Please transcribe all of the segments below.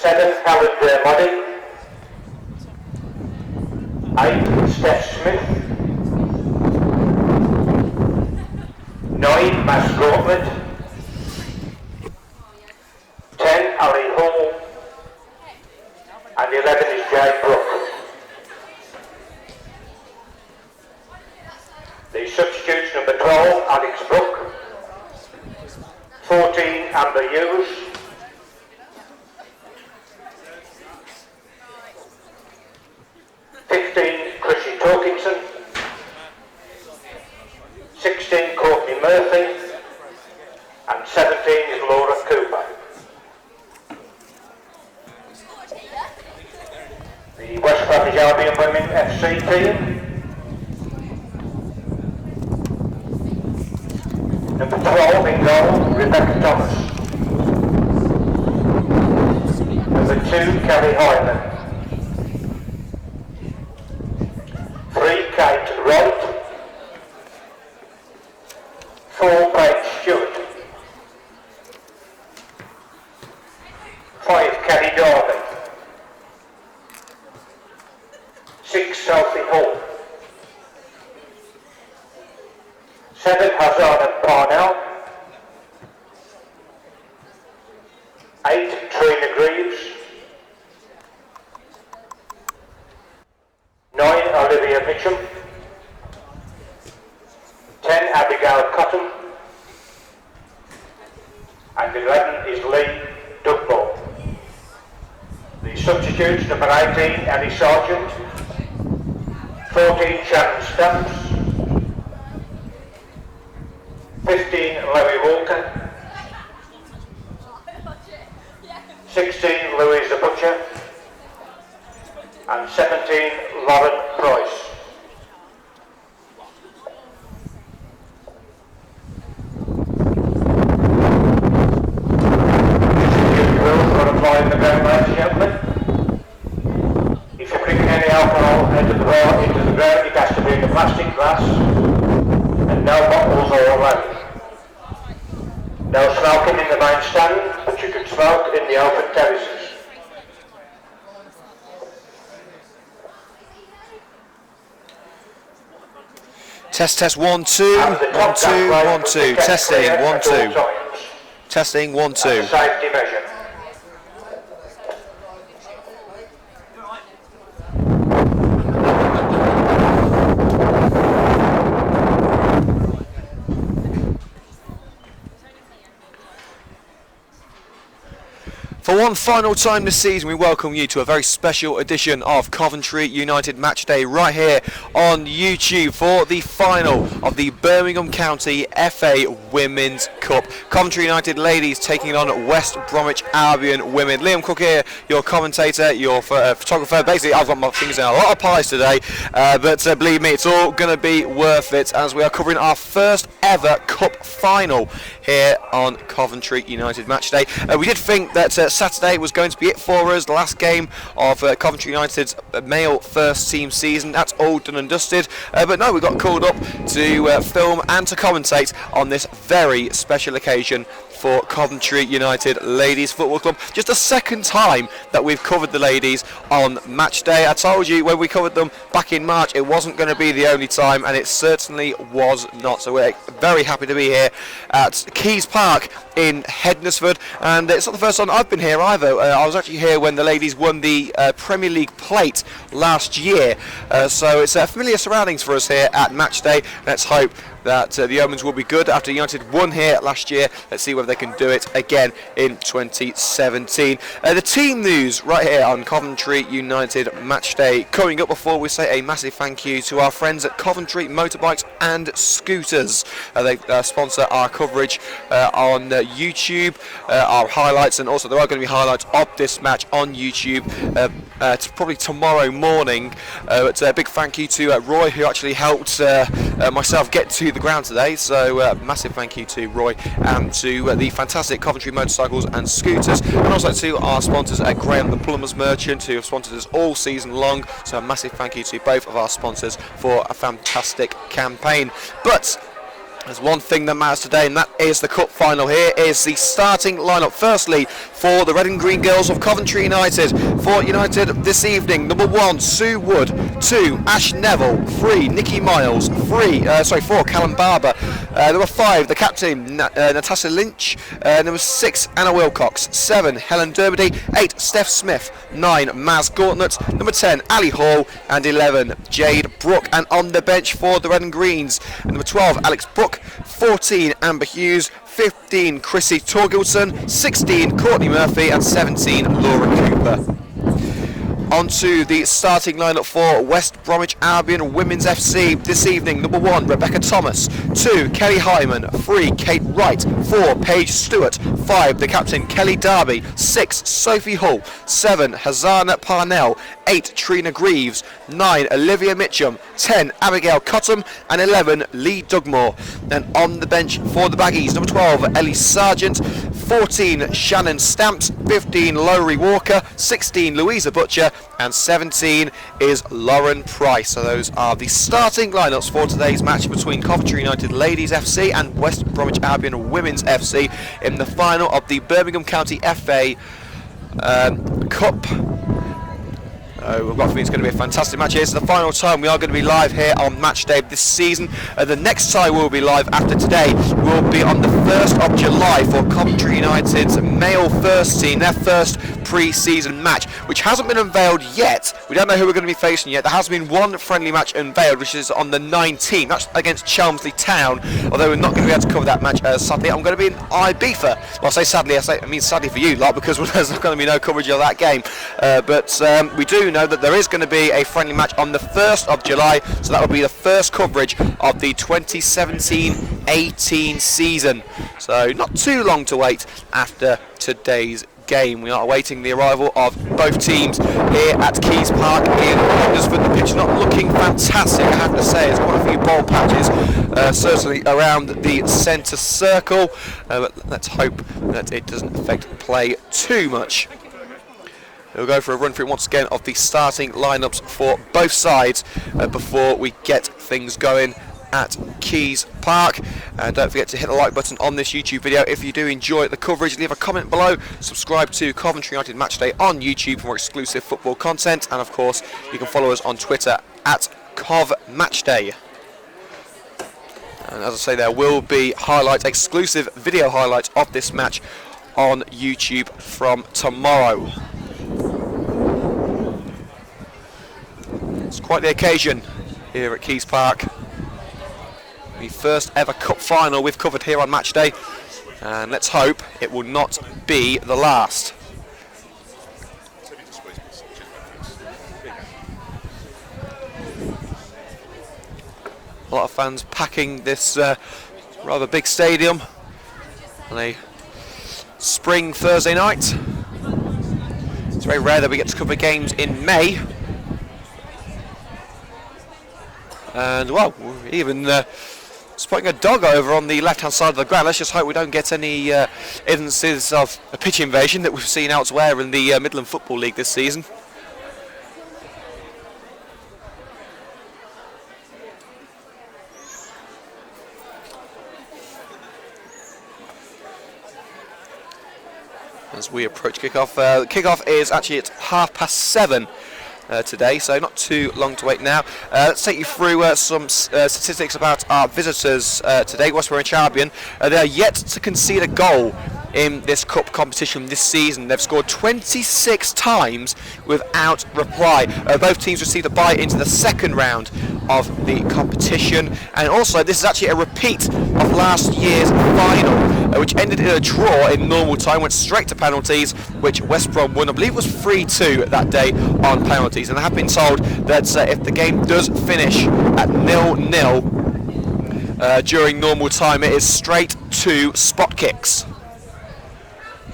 7, Howard Muddy. 8, Steph Smith. 9, Mass Gauntlet. 10, Ali Hall. And 11 is Jay Brook. The substitutes: number 12, Alex Brook. 14, Amber Hughes. 15, Chrissy Torkinson. 16, Courtney Murphy. And 17 is Laura Cooper. The West Bromwich Albion Women FC team. Number 12 in goal, Rebecca Thomas. Number 2, Kelly Hyman. 3, Kate Wright. 4, Paige Stewart. 5, Kelly Darby. 6, Sophie Hall. 7, Hazana Parnell. 8, Trina Greaves. 9, Olivia Mitchell. 10, Abigail Cotton. And 11 is Lee Dugball. The substitutes: number 18, Ellie Sargent. 14, Sharon Stamps. 15, Larry Walker. 16, Louisa Butcher. And 17, Lauren Price. In the ground, ladies and gentlemen. If you're bringing any alcohol into the ground, it has to be in a plastic glass and no bottles or allowed. No smoking in the main stand, but you can smoke in the open terraces. Test 1 2 1 2 1 2 testing 1 2 testing 1 2. As a safety measure. For one final time this season, we welcome you to a very special edition of Coventry United Match Day right here on YouTube for the final of the Birmingham County FA Women's Cup. Coventry United ladies taking on West Bromwich Albion women. Liam Cook here, your commentator, your photographer. Basically, I've got my fingers in a lot of pies today, but believe me, it's all going to be worth it as we are covering our first ever Cup final here on Coventry United Match Day. We did think that Saturday was going to be it for us, the last game of Coventry United's male first team season. That's all done and dusted, but no, we got called up to film and to commentate on this very special occasion for Coventry United Ladies Football Club. Just the second time that we've covered the ladies on match day. I told you when we covered them back in March it wasn't going to be the only time, and it certainly was not. So we're very happy to be here at Keys Park in Hednesford, and it's not the first time I've been here either. I was actually here when the ladies won the Premier League plate last year, so it's familiar surroundings for us here at match day. Let's hope that the omens will be good after United won here last year. Let's see whether they can do it again in 2017. The team news right here on Coventry United Match Day. Coming up before we say a massive thank you to our friends at Coventry Motorbikes and Scooters. They sponsor our coverage on YouTube, our highlights, and also there are going to be highlights of this match on YouTube probably tomorrow morning. But a big thank you to Roy, who actually helped myself get to the ground today, so massive thank you to Roy and to the fantastic Coventry Motorcycles and Scooters, and also to our sponsors at Graham the Plumbers Merchant, who have sponsored us all season long. So a massive thank you to both of our sponsors for a fantastic campaign. But There's one thing that matters today, and that is the cup final. Here is the starting lineup. Firstly, for the red and green girls of Coventry United. For United this evening, number 1, Sue Wood. 2, Ash Neville. 3, Nikki Miles. 4, Callum Barber. Number 5, the captain, Natasha Lynch. Number 6, Anna Wilcox. 7, Helen Dermody. 8, Steph Smith. 9, Maz Gauntlet. Number 10, Ali Hall. And 11, Jade Brook. And on the bench for the red and greens, number 12, Alex Brook. 14, Amber Hughes. 15, Chrissy Torgilson. 16, Courtney Murphy. And 17, Laura Cooper. Onto the starting lineup for West Bromwich Albion Women's FC this evening. Number 1, Rebecca Thomas. 2, Kelly Hyman. 3, Kate Wright. 4, Paige Stewart. 5, the captain, Kelly Darby. 6, Sophie Hull. 7, Hazana Parnell. 8, Trina Greaves. 9, Olivia Mitchum. 10, Abigail Cottam. And 11, Lee Dugmore. And on the bench for the Baggies, number 12, Ellie Sargent. 14, Shannon Stamps. 15, Lowry Walker. 16, Louisa Butcher. And 17 is Lauren Price. So those are the starting lineups for today's match between Coventry United Ladies FC and West Bromwich Albion Women's FC in the final of the Birmingham County FA Cup. We've got to think it's going to be a fantastic match. Here's the final time we are going to be live here on match day this season. The next time we'll be live after today will be on the 1st of July for Coventry United's male first team, their first pre-season match, which hasn't been unveiled yet. We don't know who we're going to be facing yet. There has been one friendly match unveiled, which is on the 19th. That's against Chelmsley Town, although we're not going to be able to cover that match. Sadly, I'm going to be in Ibiza. Well, I say sadly, I mean sadly for you lot, because there's not going to be no coverage of that game. But we do know that there is going to be a friendly match on the 1st of July, so that will be the first coverage of the 2017-18 season. So not too long to wait after today's game. We are awaiting the arrival of both teams here at Keys Park in Huddersfield. The pitch not looking fantastic, I have to say. There's quite a few ball patches, certainly around the centre circle, but let's hope that it doesn't affect play too much. We'll go for a run through once again of the starting lineups for both sides before we get things going at Keys Park. And don't forget to hit the like button on this YouTube video if you do enjoy the coverage. Leave a comment below, subscribe to Coventry United Matchday on YouTube for more exclusive football content, and of course you can follow us on Twitter at CovMatchday. And as I say, there will be exclusive video highlights of this match on YouTube from tomorrow. It's quite the occasion here at Keys Park. The first ever cup final we've covered here on match day, and let's hope it will not be the last. A lot of fans packing this rather big stadium on a spring Thursday night. It's very rare that we get to cover games in May. And well, even spotting a dog over on the left hand side of the ground. Let's just hope we don't get any instances of a pitch invasion that we've seen elsewhere in the Midland Football League this season. As we approach kickoff, kickoff is actually at 7:30 today, so not too long to wait now. Let's take you through some statistics about our visitors today. West Bromwich Albion, they are yet to concede a goal in this cup competition this season. They've scored 26 times without reply. Both teams received a bye into the second round of the competition, and also this is actually a repeat of last year's final, which ended in a draw in normal time, went straight to penalties, which West Brom won. I believe it was 3-2 that day on penalties, and I have been told that if the game does finish at 0-0 during normal time, it is straight to spot kicks.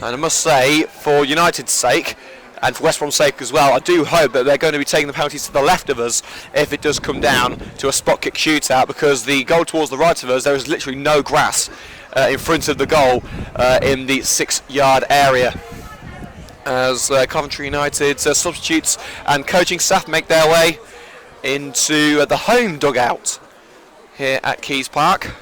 And I must say, for United's sake, and for West Brom's sake as well, I do hope that they're going to be taking the penalties to the left of us if it does come down to a spot kick shootout, because the goal towards the right of us, there is literally no grass in front of the goal in the 6-yard area. As Coventry United's substitutes and coaching staff make their way into the home dugout here at Keys Park.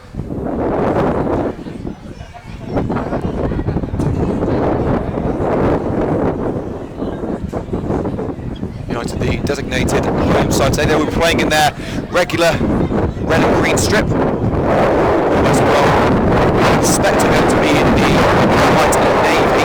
United, the designated home side today. They will be playing in their regular red and green strip. As well, expecting them to be in the white and navy.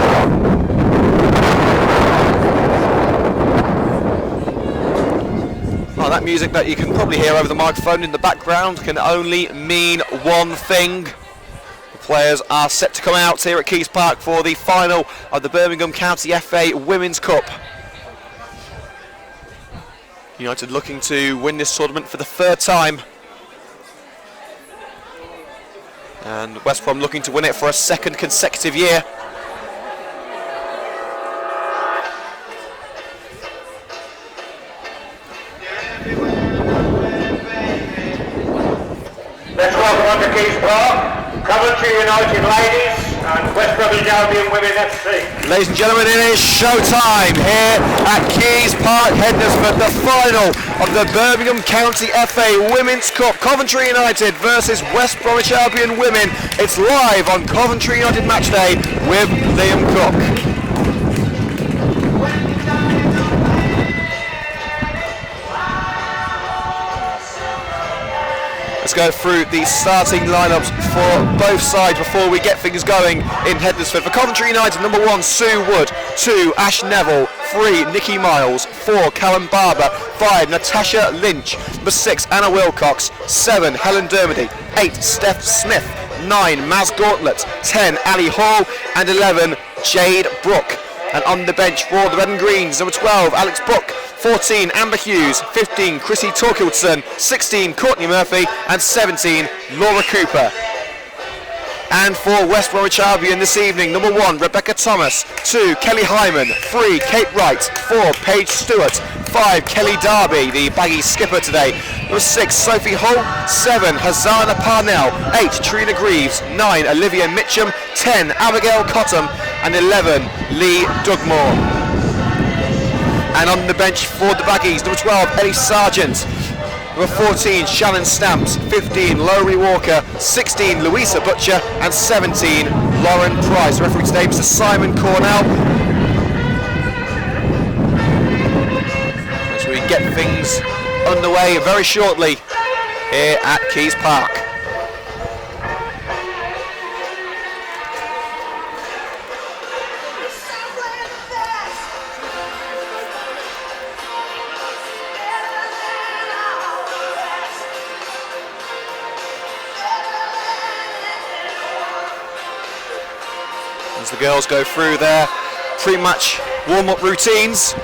Well, that music that you can probably hear over the microphone in the background can only mean one thing. The players are set to come out here at Keys Park for the final of the Birmingham County FA Women's Cup. United looking to win this tournament for the third time. And West Brom looking to win it for a second consecutive year. Let's welcome on to Keys Park, Coventry United ladies and West Bromwich Albion women FC. Ladies and gentlemen, it is showtime here at Keys Park, Hednesford, the final of the Birmingham County FA Women's Cup. Coventry United versus West Bromwich Albion women. It's live on Coventry United Match Day with Liam Cook. Let's go through the starting lineups for both sides before we get things going in Hednesford. For Coventry United, number 1, Sue Wood. 2, Ash Neville. 3, Nikki Miles. 4, Callum Barber. 5, Natasha Lynch. Number 6, Anna Wilcox. 7, Helen Dermody. 8, Steph Smith. 9, Maz Gauntlet. 10, Ali Hall. And 11, Jade Brook. And on the bench for the Red and Greens, number 12, Alex Brook. 14, Amber Hughes. 15, Chrissy Torkildson. 16, Courtney Murphy. And 17, Laura Cooper. And for West Bromwich Albion this evening, number 1, Rebecca Thomas. 2, Kelly Hyman. 3, Kate Wright. 4, Paige Stewart. 5, Kelly Darby, the baggy skipper today. Number 6, Sophie Hull. 7, Hazana Parnell. 8, Trina Greaves. 9, Olivia Mitchum. 10, Abigail Cottam. And 11, Lee Dugmore. And on the bench for the baggies, number 12, Ellie Sargent. Number 14, Shannon Stamps. 15, Lowry Walker. 16, Louisa Butcher. And 17, Lauren Price. The referee today, Mr. Simon Cornell. As we get things underway very shortly here at Keys Park. As the girls go through their pre-match warm-up routines.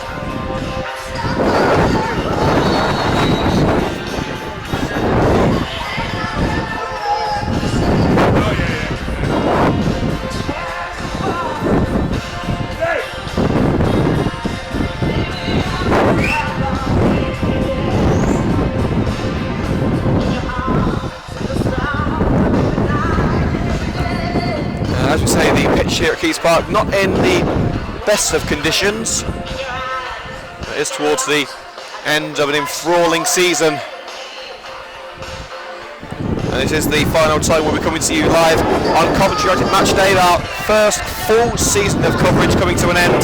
As we say, the pitch here at Keys Park not in the best of conditions. It is towards the end of an enthralling season. And this is the final time we'll be coming to you live on Coventry United Match Day, our first full season of coverage coming to an end.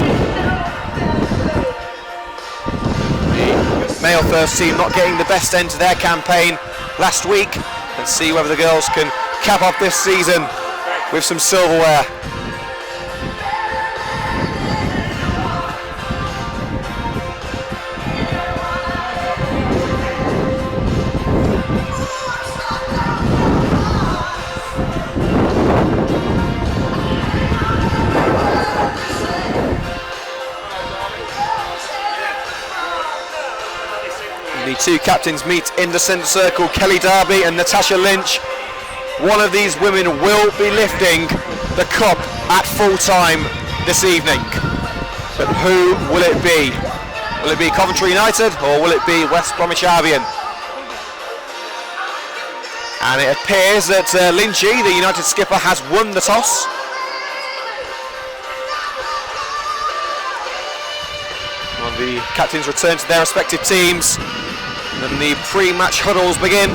The male first team not getting the best end to their campaign last week. Let's see whether the girls can cap off this season with some silverware. The two captains meet in the centre circle, Kelly Darby and Natasha Lynch. One of these women will be lifting the cup at full time this evening. But who will it be? Will it be Coventry United or will it be West Bromwich Albion? And it appears that Lynchy, the United skipper, has won the toss. Well, the captains return to their respective teams and the pre-match huddles begin.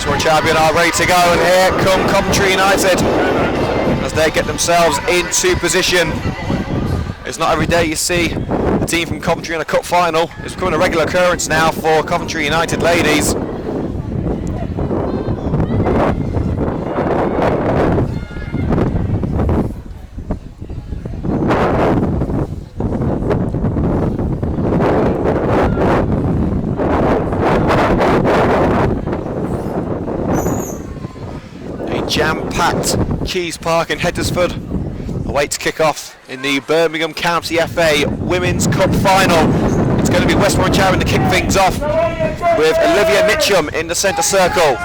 Bromwich Albion are ready to go, and here come Coventry United as they get themselves into position. It's not every day you see a team from Coventry in a cup final. It's becoming a regular occurrence now for Coventry United ladies. Jam-packed Keys Park in Heddersford awaits kick-off in the Birmingham County FA Women's Cup Final. It's going to be West Bromwich Albion to kick things off with Olivia Mitchum in the centre circle.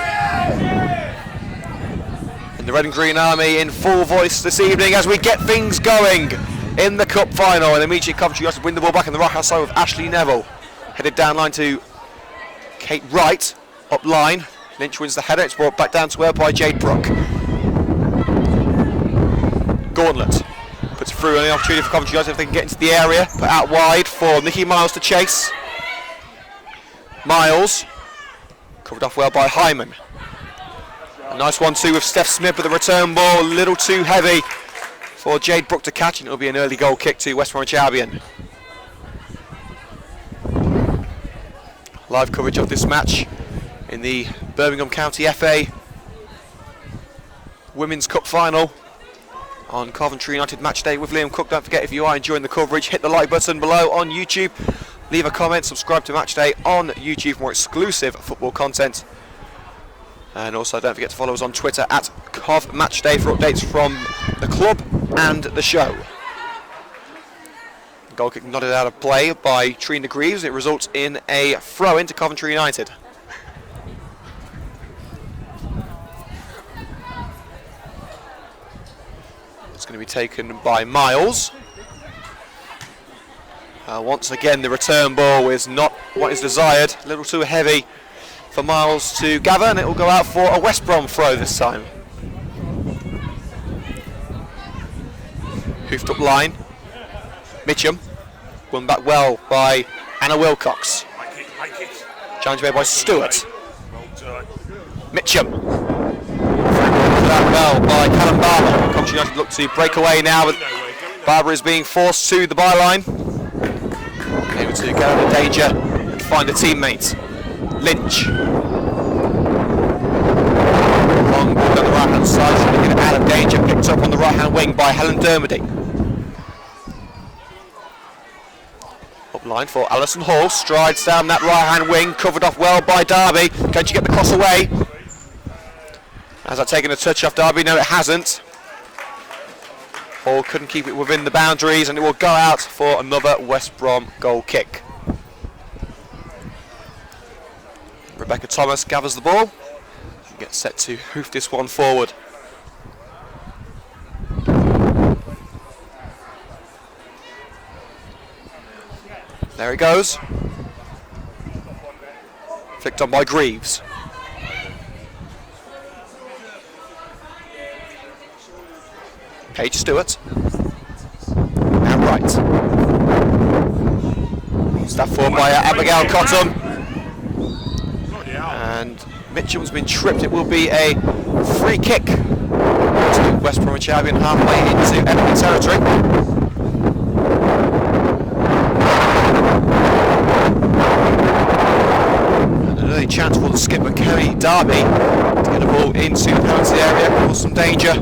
And the Red and Green Army in full voice this evening as we get things going in the Cup Final. And immediately Coventry has to win the ball back in the right hand side with Ashley Neville. Headed down line to Kate Wright, up line. Lynch wins the header, it's brought back down to her by Jade Brooke. Gauntlet puts it through, and the opportunity for Coventry United if they can get into the area. Put out wide for Nikki Miles to chase. Miles, covered off well by Hyman. A nice 1-2 with Steph Smith, but the return ball a little too heavy for Jade Brooke to catch, and it'll be an early goal kick to West Bromwich Albion. Live coverage of this match in the Birmingham County FA Women's Cup Final on Coventry United Match Day with Liam Cook. Don't forget, if you are enjoying the coverage, hit the like button below on YouTube, leave a comment, subscribe to Match Day on YouTube for more exclusive football content, and also don't forget to follow us on Twitter at CovMatchDay for updates from the club and the show. Goal kick nodded out of play by Trina Greaves. It results in a throw into Coventry United. It's going to be taken by Miles. Once again, the return ball is not what is desired. A little too heavy for Miles to gather, and it will go out for a West Brom throw this time. Hoofed up line. Mitchum. Won back well by Anna Wilcox. Challenge made by Stewart. Mitchum. That well by Callum Barber. Coventry United look to break away now, but Barber is being forced to the byline. Able to get out of danger and find a teammate. Lynch. Long ball down the right hand side, trying to get it out of danger. Picked up on the right hand wing by Helen Dermody. Up line for Alison Hall. Strides down that right hand wing, covered off well by Darby. Can she get the cross away? Has that taken a touch off Derby? No, it hasn't. Hall couldn't keep it within the boundaries, and it will go out for another West Brom goal kick. Rebecca Thomas gathers the ball and gets set to hoof this one forward. There it goes. Flicked on by Greaves. Paige Stewart. And right. Staff forward by Abigail Cotton. And Mitchum's been tripped. It will be a free kick to West Bromwich Albion halfway into enemy territory. And an early chance for the skipper Kerry Darby to get the ball into the penalty area, cause some danger.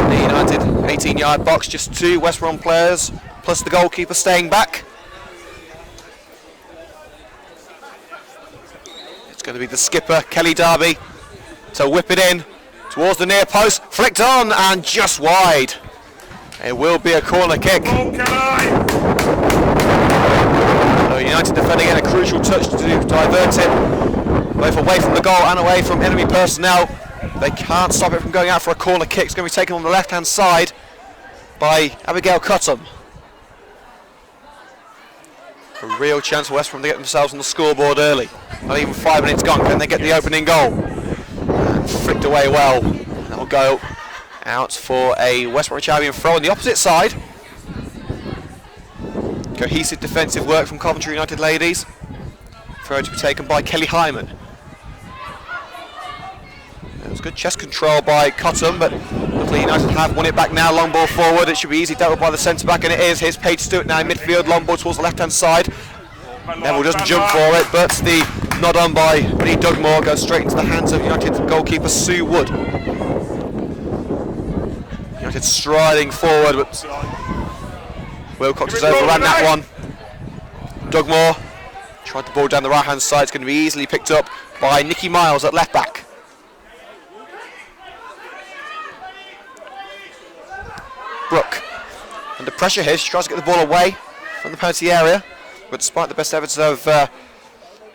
In the United 18-yard box, just two West Brom players plus the goalkeeper staying back. It's going to be the skipper Kelly Darby to whip it in towards the near post, flicked on and just wide. It will be a corner kick. So United defending in a crucial touch to divert it both away from the goal and away from enemy personnel. They can't stop it from going out for a corner kick. It's going to be taken on the left-hand side by Abigail Cotton. A real chance for West Brom to get themselves on the scoreboard early. Not even 5 minutes gone. Can they get the opening goal? And flicked away well. That will go out for a West Bromwich Albion throw on the opposite side. Cohesive defensive work from Coventry United ladies. throw to be taken by Kelly Hyman. It was good chest control by Cotton, but luckily United have won it back now. Long ball forward, it should be easy dealt with by the centre-back, and it is. Here's Paige Stewart now in midfield, long ball towards the left-hand side. Neville doesn't jump for it, but the nod on by Lee Dugmore goes straight into the hands of United goalkeeper Sue Wood. United striding forward, but Wilcox has overran that one. Dugmore tried the ball down the right-hand side. It's going to be easily picked up by Nikki Miles at left-back. Brooke under pressure here. She tries to get the ball away from the penalty area, but despite the best efforts of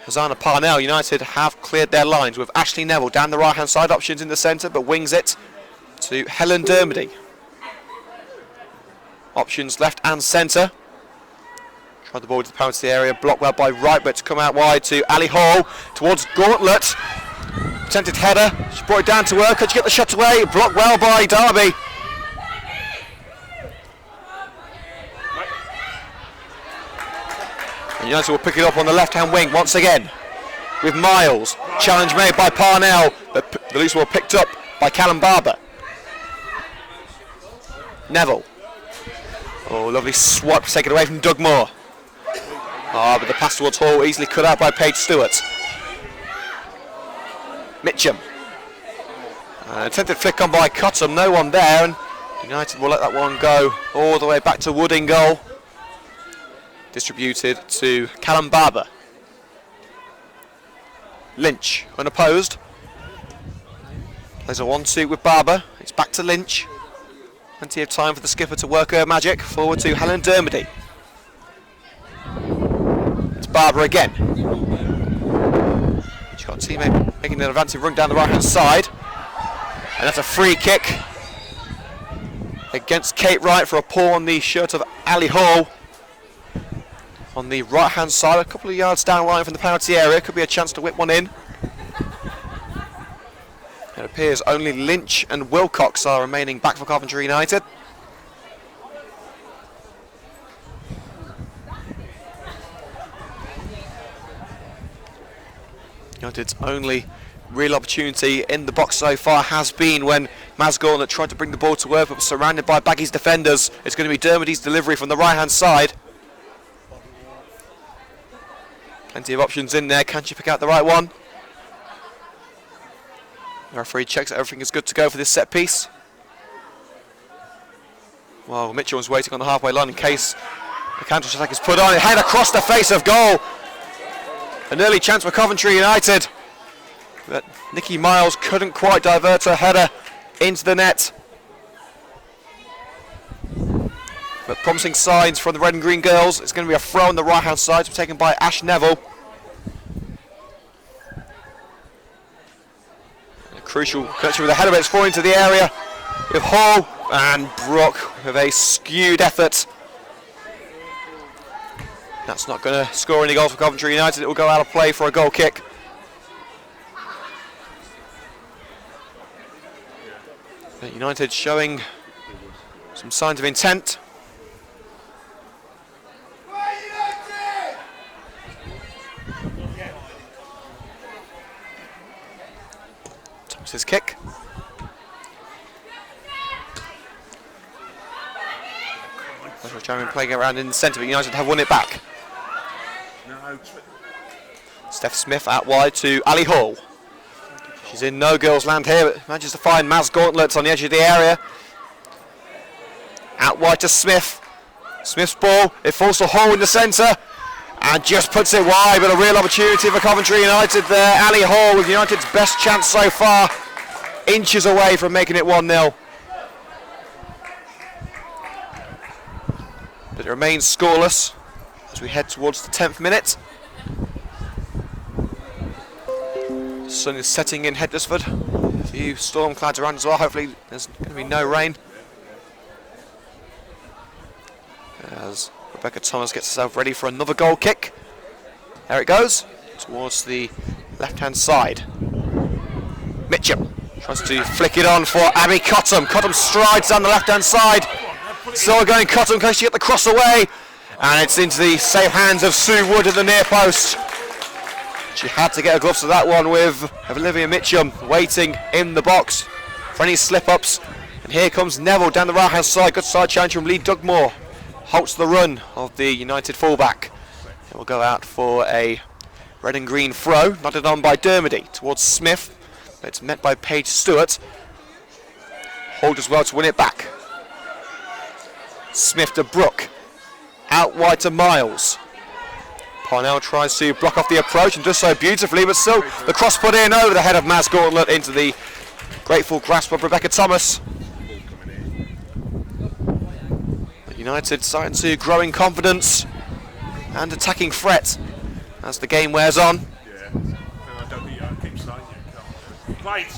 Hosanna Parnell, United have cleared their lines with Ashley Neville down the right-hand side. Options in the centre, but wings it to Helen Dermody. Options left and centre. Tried the ball to the penalty area, blocked well by Wright, but to come out wide to Ali Hall towards Gauntlet. Attempted header. She brought it down to her. Could she get the shot away? Blocked well by Derby. United will pick it up on the left-hand wing once again with Miles. Challenge made by Parnell, but the loose ball picked up by Callum Barber. Neville. Oh, lovely swap taken away from Dugmore. But the pass towards Hall easily cut out by Paige Stewart. Mitchum. Attempted flick on by Cottam, no one there, and United will let that one go all the way back to Wood in goal. Distributed to Callum Barber. Lynch, unopposed. Plays a 1-2 with Barber. It's back to Lynch. Plenty of time for the skipper to work her magic. Forward to Helen Dermody. It's Barber again. She's got a teammate making an advancing run down the right-hand side. And that's a free kick against Kate Wright for a paw on the shirt of Ali Hall. On the right-hand side, a couple of yards down line from the penalty area. Could be a chance to whip one in. It appears only Lynch and Wilcox are remaining back for Coventry United. United's only real opportunity in the box so far has been when Masgorn tried to bring the ball to her, but was surrounded by Baggy's defenders. It's going to be Dermody's delivery from the right-hand side. Plenty of options in there. Can she pick out the right one? The referee checks that everything is good to go for this set piece. Well, Mitchell was waiting on the halfway line in case the counter attack is put on. It head across the face of goal. An early chance for Coventry United, but Nikki Miles couldn't quite divert her header into the net. But promising signs from the red and green girls. It's going to be a throw on the right hand side, taken by Ash Neville. A crucial connection with the header, but it's falling into the area with Hall and Brook with a skewed effort. That's not going to score any goals for Coventry United. It will go out of play for a goal kick. But United showing some signs of intent. Thomas's kick. German playing around in the centre, but United have won it back. Steph Smith out wide to Ali Hall. She's in no girls land here, but manages to find Maz Gauntlet on the edge of the area. Out wide to Smith. Smith's ball, it falls to Hall in the centre and just puts it wide, but a real opportunity for Coventry United there. Ali Hall with United's best chance so far, inches away from making it 1-0. But it remains scoreless as we head towards the 10th minute. The sun is setting in Hedgesford. A few storm clouds around as well. Hopefully there's going to be no rain. As Rebecca Thomas gets herself ready for another goal kick. There it goes, towards the left-hand side. Mitchum tries to flick it on for Abby Cottam. Cottam strides down the left-hand side. Still going Cottam, can she get the cross away? And it's into the safe hands of Sue Wood at the near post. She had to get her gloves to that one with Olivia Mitchum waiting in the box for any slip-ups. And here comes Neville down the right-hand side. Good side challenge from Lee Dugmore. Halts the run of the United fullback. It will go out for a red and green throw, nodded on by Dermody towards Smith. It's met by Paige Stewart. Hold as well to win it back. Smith to Brooke. Out wide to Miles. Parnell tries to block off the approach and does so beautifully, but still the cross put in over the head of Maz Gauntlet into the grateful grasp of Rebecca Thomas. United starting to grow in confidence and attacking threat as the game wears on.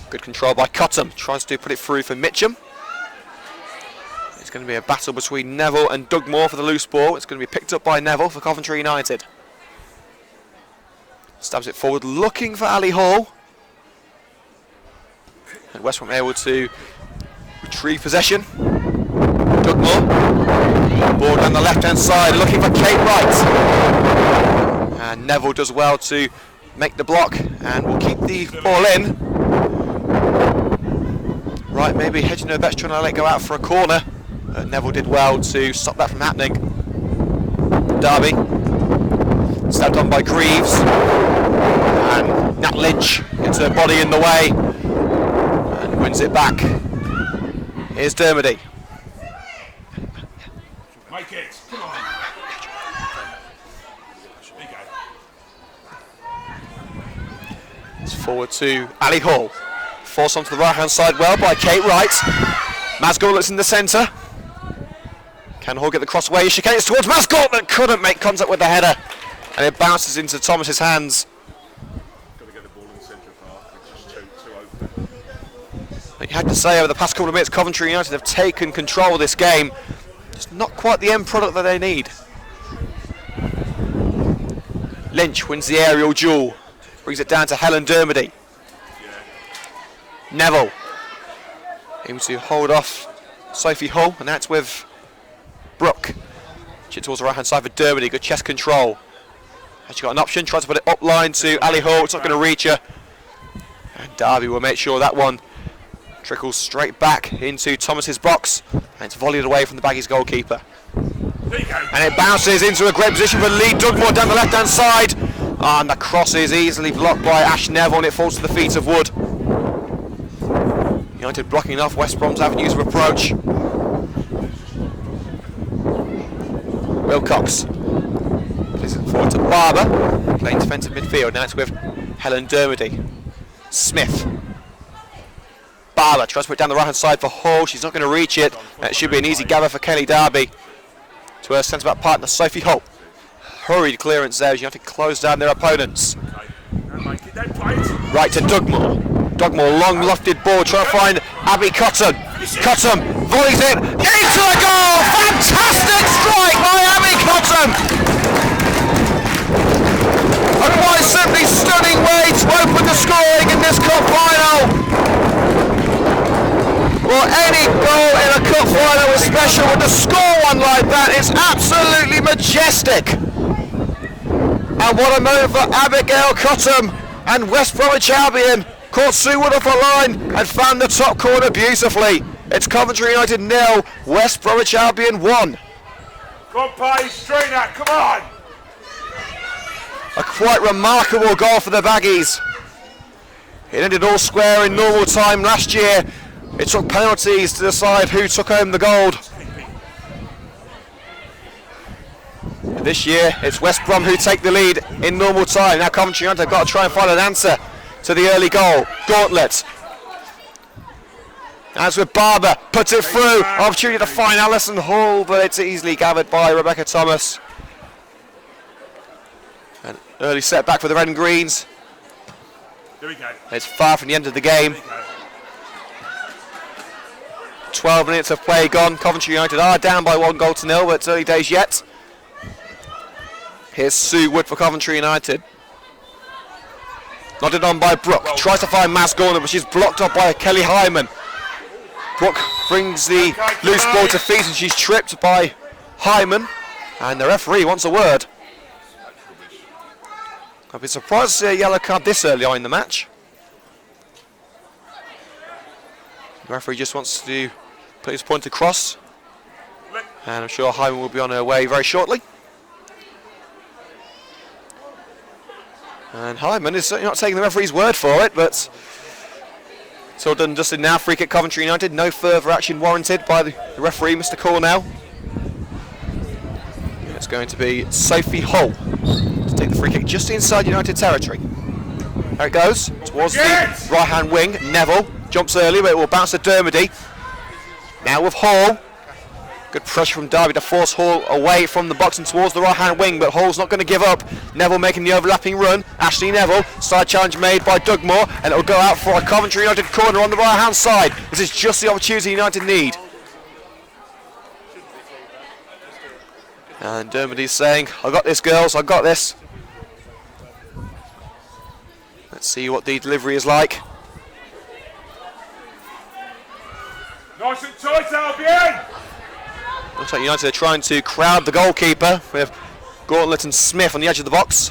Good control by Cottam, tries to put it through for Mitchum. It's going to be a battle between Neville and Dugmore for the loose ball. It's going to be picked up by Neville for Coventry United. Stabs it forward, looking for Ali Hall. And West Brom able to retrieve possession. Dugmore. Ball down the left-hand side, looking for Kate Wright. And Neville does well to make the block and will keep the ball in. Right, maybe hedging her bets, trying to let it go out for a corner. Neville did well to stop that from happening. Darby. Stabbed on by Greaves. And Nat Lynch gets her body in the way and wins it back. Here's Dermody. Make it. Come on. It's forward to Ali Hall. Forced onto the right-hand side well by Kate Wright. Maz Gauntlet's in the centre. Can Hall get the cross away? She can. It's towards Maz Gauntlet. Couldn't make contact with the header. And it bounces into Thomas's hands. Got to get the ball in the centre of half. It's just too open. You had to say over the past couple of minutes, Coventry United have taken control of this game. Just not quite the end product that they need. Lynch wins the aerial duel. Brings it down to Helen Dermody. Neville able to hold off Sophie Hull, and that's with Brooke. Chip towards the right hand side for Dermody. Good chest control. Has she got an option? Tries to put it up line to Ali Hall. It's not going to reach her. And Darby will make sure that one trickles straight back into Thomas's box, and it's volleyed away from the Baggies goalkeeper. And it bounces into a great position for Lee Dugmore down the left hand side. And the cross is easily blocked by Ash Neville, and it falls to the feet of Wood. United blocking off West Brom's avenues of approach. Wilcox plays it forward to Barber, playing defensive midfield. Now it's with Helen Dermody. Smith. Barber tries to put it down the right hand side for Hall. She's not going to reach it. It should be an easy gather for Kelly Darby. To her centre back partner Sophie Hull. Hurried clearance there as United close down their opponents. Right to Dugmore. Dugmore, long lofted ball, trying to find Abby Cottam. Cottam volleys it into the goal! Fantastic strike by Abby Cottam! A quite simply stunning way to open the scoring in this cup final. Well, any goal in a cup final is special, but to score one like that is absolutely majestic. And what a moment for Abigail Cottam, and West Bromwich Albion caught Sue Wood off a line and found the top corner beautifully. It's Coventry United 0, West Bromwich Albion 1. Come on, Paige, straight out, come on! A quite remarkable goal for the Baggies. It ended all square in normal time last year. It took penalties to decide who took home the gold. This year, it's West Brom who take the lead in normal time. Now Coventry United have got to try and find an answer to the early goal. Gauntlet. As with Barber, puts it through. Opportunity to find Alison Hall, but it's easily gathered by Rebecca Thomas. An early setback for the Red and Greens. Here we go. It's far from the end of the game. 12 minutes of play gone. Coventry United are down by 1-0, but it's early days yet. Here's Sue Wood for Coventry United. Nodded on by Brooke. Tries to find Maz Gauntlet, but she's blocked up by Kelly Hyman. Brooke brings the loose ball to feet, and she's tripped by Hyman. And the referee wants a word. I'd be surprised to see a yellow card this early on in the match. The referee just wants to put his point across. And I'm sure Hyman will be on her way very shortly. And Hyman is certainly not taking the referee's word for it, but it's all done and dusted now. Free kick Coventry United. No further action warranted by the referee, Mr. Cornell. It's going to be Sophie Hull to take the free kick just inside United territory. There it goes towards the right-hand wing. Neville jumps early, but it will bounce to Dermody. Now with Hall. Good pressure from Derby to force Hall away from the box and towards the right-hand wing, but Hall's not going to give up. Neville making the overlapping run. Ashley Neville, side challenge made by Dugmore, and it'll go out for a Coventry United corner on the right-hand side. This is just the opportunity United need. And Dermody's saying, "I got this, girls, I got this." Let's see what the delivery is like. Nice and tight, Albion! Looks like United are trying to crowd the goalkeeper with Gauntlet and Smith on the edge of the box.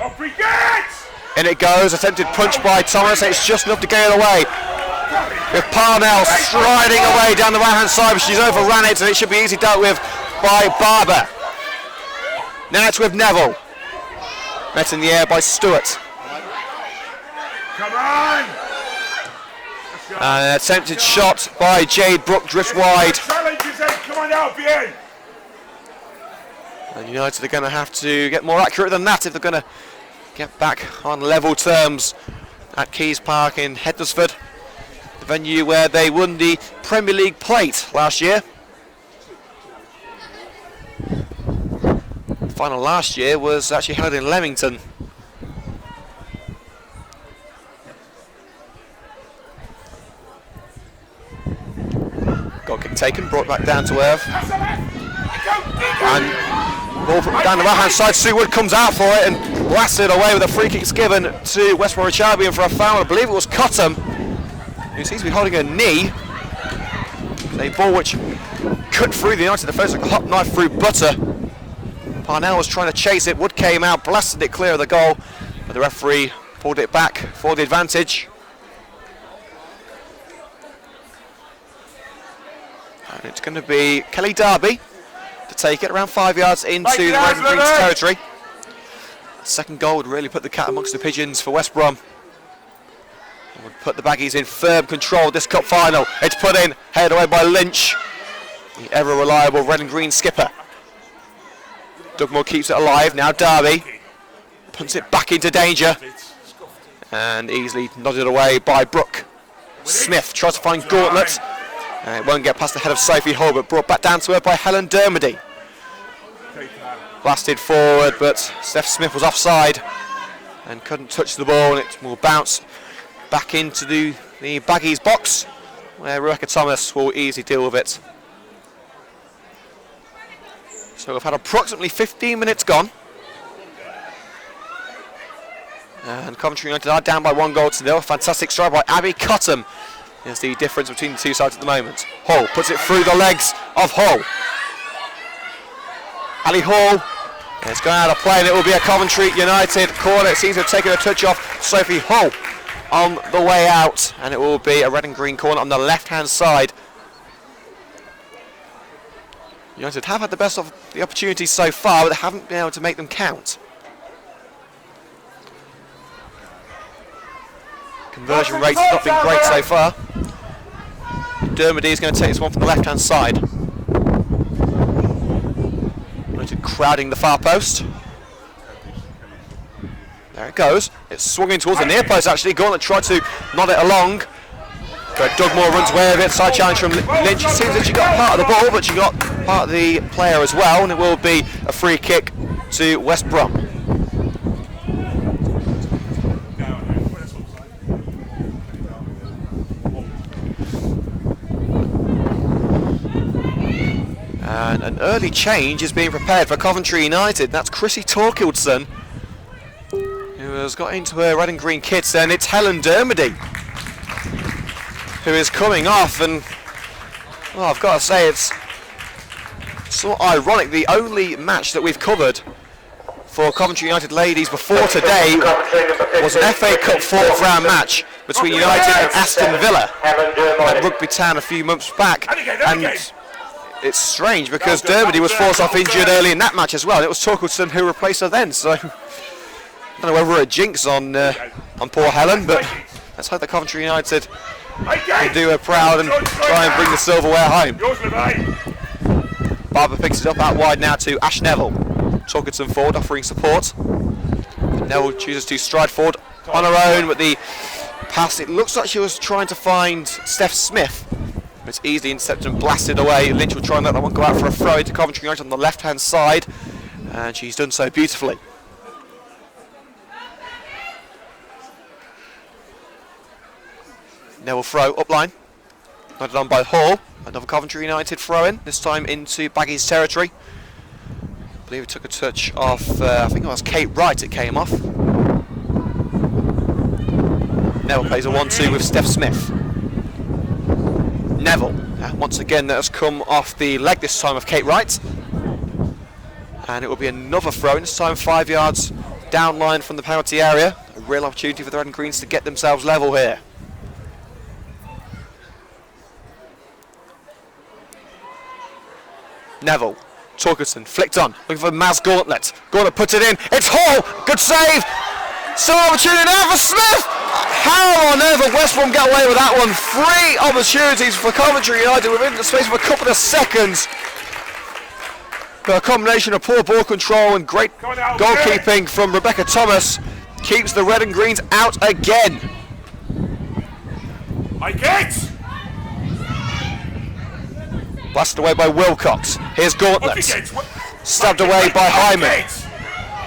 In it goes, attempted punch by Thomas, it's just enough to get it away. With Parnell striding away down the right-hand side, but she's overran it, and it should be easily dealt with by Barber. Now it's with Neville. Met in the air by Stewart. Come on! An attempted shot by Jade Brook drifts wide. Come on, Albion! And United are going to have to get more accurate than that if they're going to get back on level terms at Keys Park in Hednesford, the venue where they won the Premier League plate last year. The final last year was actually held in Leamington. Goal kick taken, brought back down to earth. And ball down the right-hand side, Sue Wood comes out for it and blasted away with a free kick given to West Bromwich Albion for a foul. I believe it was Cottam, who seems to be holding a knee. A ball which cut through the United defence like a hot knife through butter. Parnell was trying to chase it, Wood came out, blasted it clear of the goal, but the referee pulled it back for the advantage. And it's going to be Kelly Darby to take it around 5 yards into the Red and Green's territory. Second goal would really put the cat amongst the pigeons for West Brom. It would put the Baggies in firm control of this cup final. It's put in, headed away by Lynch, the ever reliable Red and Green skipper. Dugmore keeps it alive, now Darby punts it back into danger and easily nodded away by Brook. Smith tries to find Gauntlet. It won't get past the head of Sophie Hull, but brought back down to her by Helen Dermody. Blasted forward, but Steph Smith was offside and couldn't touch the ball, and it will bounce back into the Baggies box, where Rebecca Thomas will easily deal with it. So we've had approximately 15 minutes gone. And Coventry United are down by 1-0. Fantastic strike by Abby Cottam is the difference between the two sides at the moment. Hall puts it through the legs of Hall. Ali Hall, it's going out of play, and it will be a Coventry United corner. It seems to have taken a touch off Sophie Hull on the way out, and it will be a red and green corner on the left-hand side. United have had the best of the opportunities so far, but they haven't been able to make them count. Conversion rate's not been great so far. Dermody is going to take this one from the left-hand side. United crowding the far post. There it goes. It's swinging towards the near post actually. Gauntlet tried to nod it along, but Dugmore runs away with it. Side challenge from Lynch. It seems that she got part of the ball, but she got part of the player as well, and it will be a free kick to West Brom. And an early change is being prepared for Coventry United. That's Chrissy Torkildson, who has got into her red and green kits, and it's Helen Dermody who is coming off. And well, I've got to say, it's sort of ironic. The only match that we've covered for Coventry United ladies before today was an FA Cup fourth round match between United and Aston Villa at Rugby Town a few months back, and it's strange because Dermody was forced off injured early in that match as well. It was Torkelson who replaced her then, so I don't know whether we're a jinx on poor Helen, but let's hope that Coventry United can do her proud and try and bring the silverware home. Barber picks it up out wide now to Ash Neville. Torkelson forward offering support. Neville chooses to stride forward on her own with the pass. It looks like she was trying to find Steph Smith. It's easily intercepted and blasted away. Lynch will try and let that one go out for a throw into Coventry United on the left hand side, and she's done so beautifully. Neville throw up line, nodded on by Hall. Another Coventry United throw in, this time into Baggy's territory. I believe it took a touch off, I think it was Kate Wright it came off. Neville plays a 1-2 with Steph Smith. Neville, once again that has come off the leg this time of Kate Wright. And it will be another throw in, this time 5 yards down line from the penalty area. A real opportunity for the Red and Greens to get themselves level here. Neville, Torkelson, flicked on, looking for Maz Gauntlet. Gauntlet puts it in, it's Hall, good save! Still an opportunity now for Smith! How on earth did West Brom get away with that one? 3 opportunities for Coventry United within the space of a couple of seconds. But a combination of poor ball control and great goalkeeping from Rebecca Thomas keeps the Red and Greens out again. I get! Blasted away by Wilcox. Here's Gauntlet. Stabbed away by Hyman.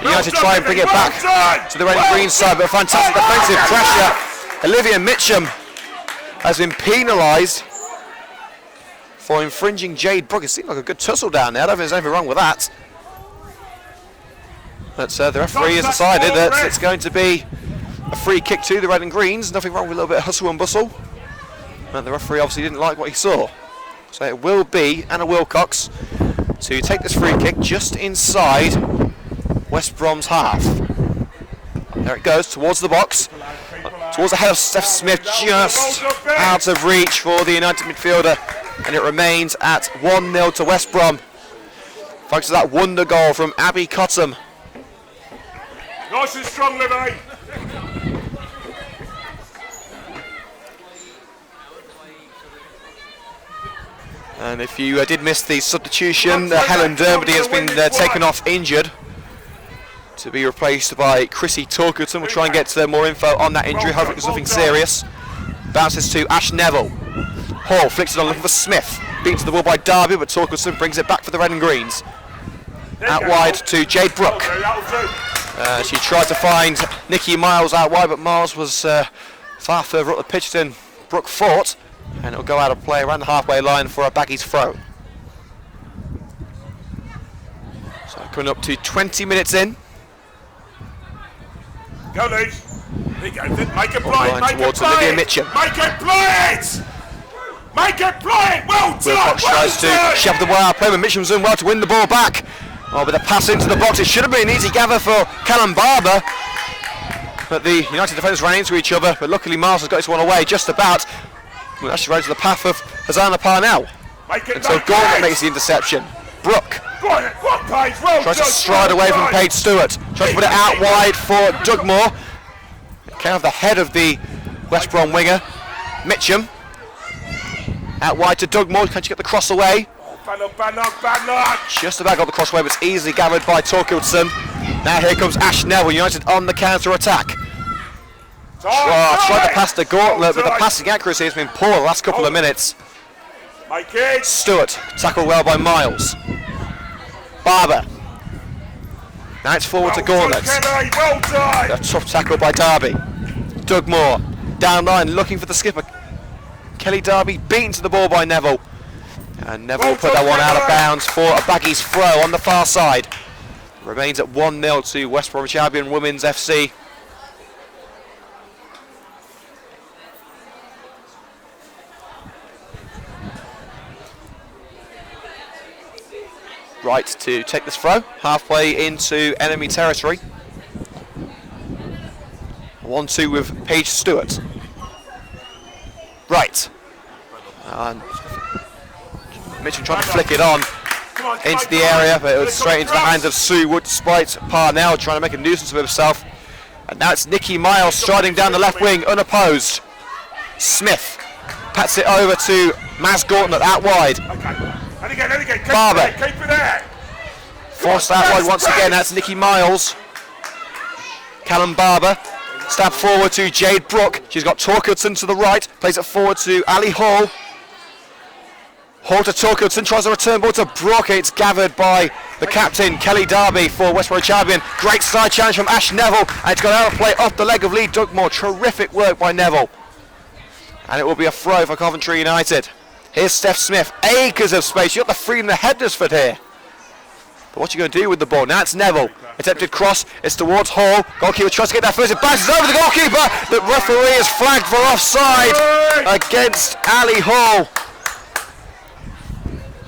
United try and bring it back to the Red and Green side, but a fantastic defensive pressure. Olivia Mitchum has been penalised for infringing Jade Brooke. It seemed like a good tussle down there. I don't think there's anything wrong with that. But the referee has decided that it's going to be a free kick to the Red and Greens. Nothing wrong with a little bit of hustle and bustle. And the referee obviously didn't like what he saw. So it will be Anna Wilcox to take this free kick just inside West Brom's half. There it goes towards the box, towards the head of Steph Smith, just out of reach for the United midfielder, and it remains at 1-0 to West Brom. Thanks to that wonder goal from Abby Cottam. Nice and strong, Libby. And if you did miss the substitution, Helen Dermody has been taken off injured to be replaced by Chrissy Torkelson. We'll try and get more info on that injury. Hopefully it's nothing serious. Bounces to Ash Neville. Hall flicks it on looking for Smith. Beaten to the wall by Derby, but Torkelson brings it back for the Red and Greens. Out wide to Jade Brooke. She tried to find Nikki Miles out wide, but Miles was far further up the pitch than Brooke fought. And it'll go out of play around the halfway line for a Baggies throw. So coming up to 20 minutes in. Go, Lee. There you go. Make it blind. Make it towards Olivia blind. Mitchum. Make it blind. Make it blind. Well done. Wilcox tries to shove the ball out of play, but Mitchum's doing well to win the ball back. Oh, with a pass into the box. It should have been an easy gather for Callum Barber. But the United defenders ran into each other, but luckily Miles has got his one away just about. Well, actually right to the path of Hosanna Parnell. And so Gauntlet makes the interception. Brooke tries to stride away from Paige Stewart. Tries to put it out wide for Dugmore. It came off the head of the West Brom winger. Mitchum. Out wide to Dugmore. Can she get the cross away? Just about got the cross away, but it's easily gathered by Torkelson. Now here comes Ash Neville. United on the counter attack. Tried to pass the Gauntlet, but the passing accuracy has been poor the last couple of minutes. Stewart, tackled well by Miles. Barber. Now it's forward to Gauntlet. A tough tackle by Derby. Dugmore, down line, looking for the skipper. Kelly Derby beaten to the ball by Neville. And Neville will put that one out of bounds for a Baggies throw on the far side. Remains at 1-0 to West Bromwich Albion Women's FC. Right to take this throw, halfway into enemy territory. 1-2 with Paige Stewart. Right. And Mitchell trying to flick it on into the area, but it was straight into the hands of Sue Wood, despite Parnell trying to make a nuisance of himself. And now it's Nikki Miles striding down the left wing, unopposed. Smith pats it over to Maz Gauntlet out wide. And again. Barber. Keep it there. Forced out wide once again, that's Nikki Miles. Callum Barber. Stab forward to Jade Brook. She's got Torkelson to the right. Plays it forward to Ali Hall. Hall to Torkelson. Tries to return ball to Brook. It's gathered by the captain, Kelly Darby, for West Bromwich Albion. Great side challenge from Ash Neville. And it's got out of play off the leg of Lee Dugmore. Terrific work by Neville. And it will be a throw for Coventry United. Here's Steph Smith. Acres of space. You've got the freedom of Hednesford here. But what are you going to do with the ball? Now it's Neville. Attempted cross. It's towards Hall. Goalkeeper tries to get that first. It bounces over the goalkeeper. The referee is flagged for offside against Ali Hall.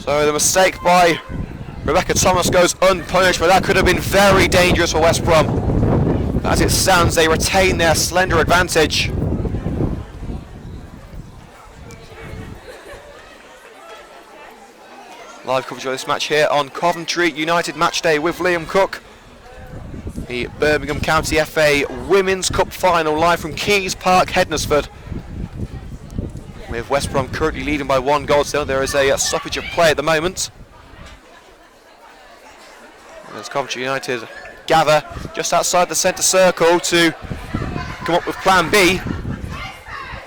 So the mistake by Rebecca Thomas goes unpunished, but that could have been very dangerous for West Brom. As it stands, they retain their slender advantage. Live coverage of this match here on Coventry United Match Day with Liam Cook. The Birmingham County FA Women's Cup Final live from Keys Park, Hednesford. With West Brom currently leading by 1 goal still. There is a stoppage of play at the moment. As Coventry United gather just outside the centre circle to come up with plan B.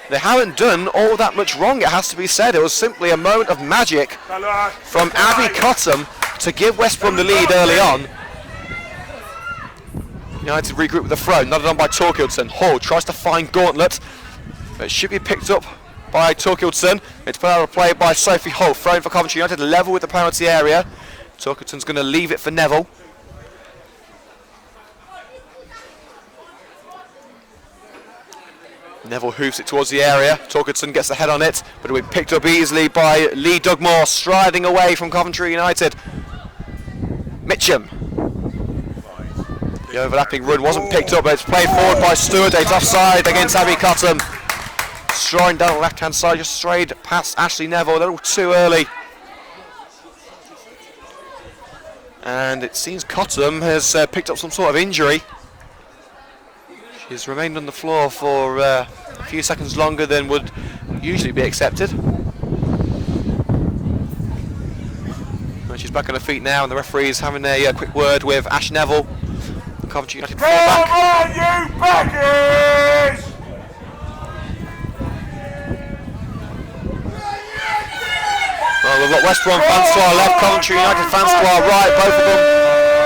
They haven't done all that much wrong, it has to be said. It was simply a moment of magic from Abby Cottam to give West Brom the lead early on. United regroup with the throw, nodded on by Torkelson. Hall tries to find Gauntlet, but it should be picked up by Torkelson. It's put out of play by Sophie Hall, thrown for Coventry United, level with the penalty area. Torkelson's going to leave it for Neville. Neville hoofs it towards the area. Torkelson gets the head on it, but it will be picked up easily by Lee Dugmore, striding away from Coventry United. Mitcham. The overlapping run wasn't picked up, but it's played forward by Stewart. It's offside against Abby Cottam. Striding down the left-hand side, just strayed past Ashley Neville a little too early. And it seems Cottam has picked up some sort of injury. She's remained on the floor for a few seconds longer than would usually be accepted. And she's back on her feet now, and the referee is having a quick word with Ash Neville. Coventry United fall back. Come on, you baggies! Well, we've got West Brom fans to our left, Coventry United fans to our right, both of them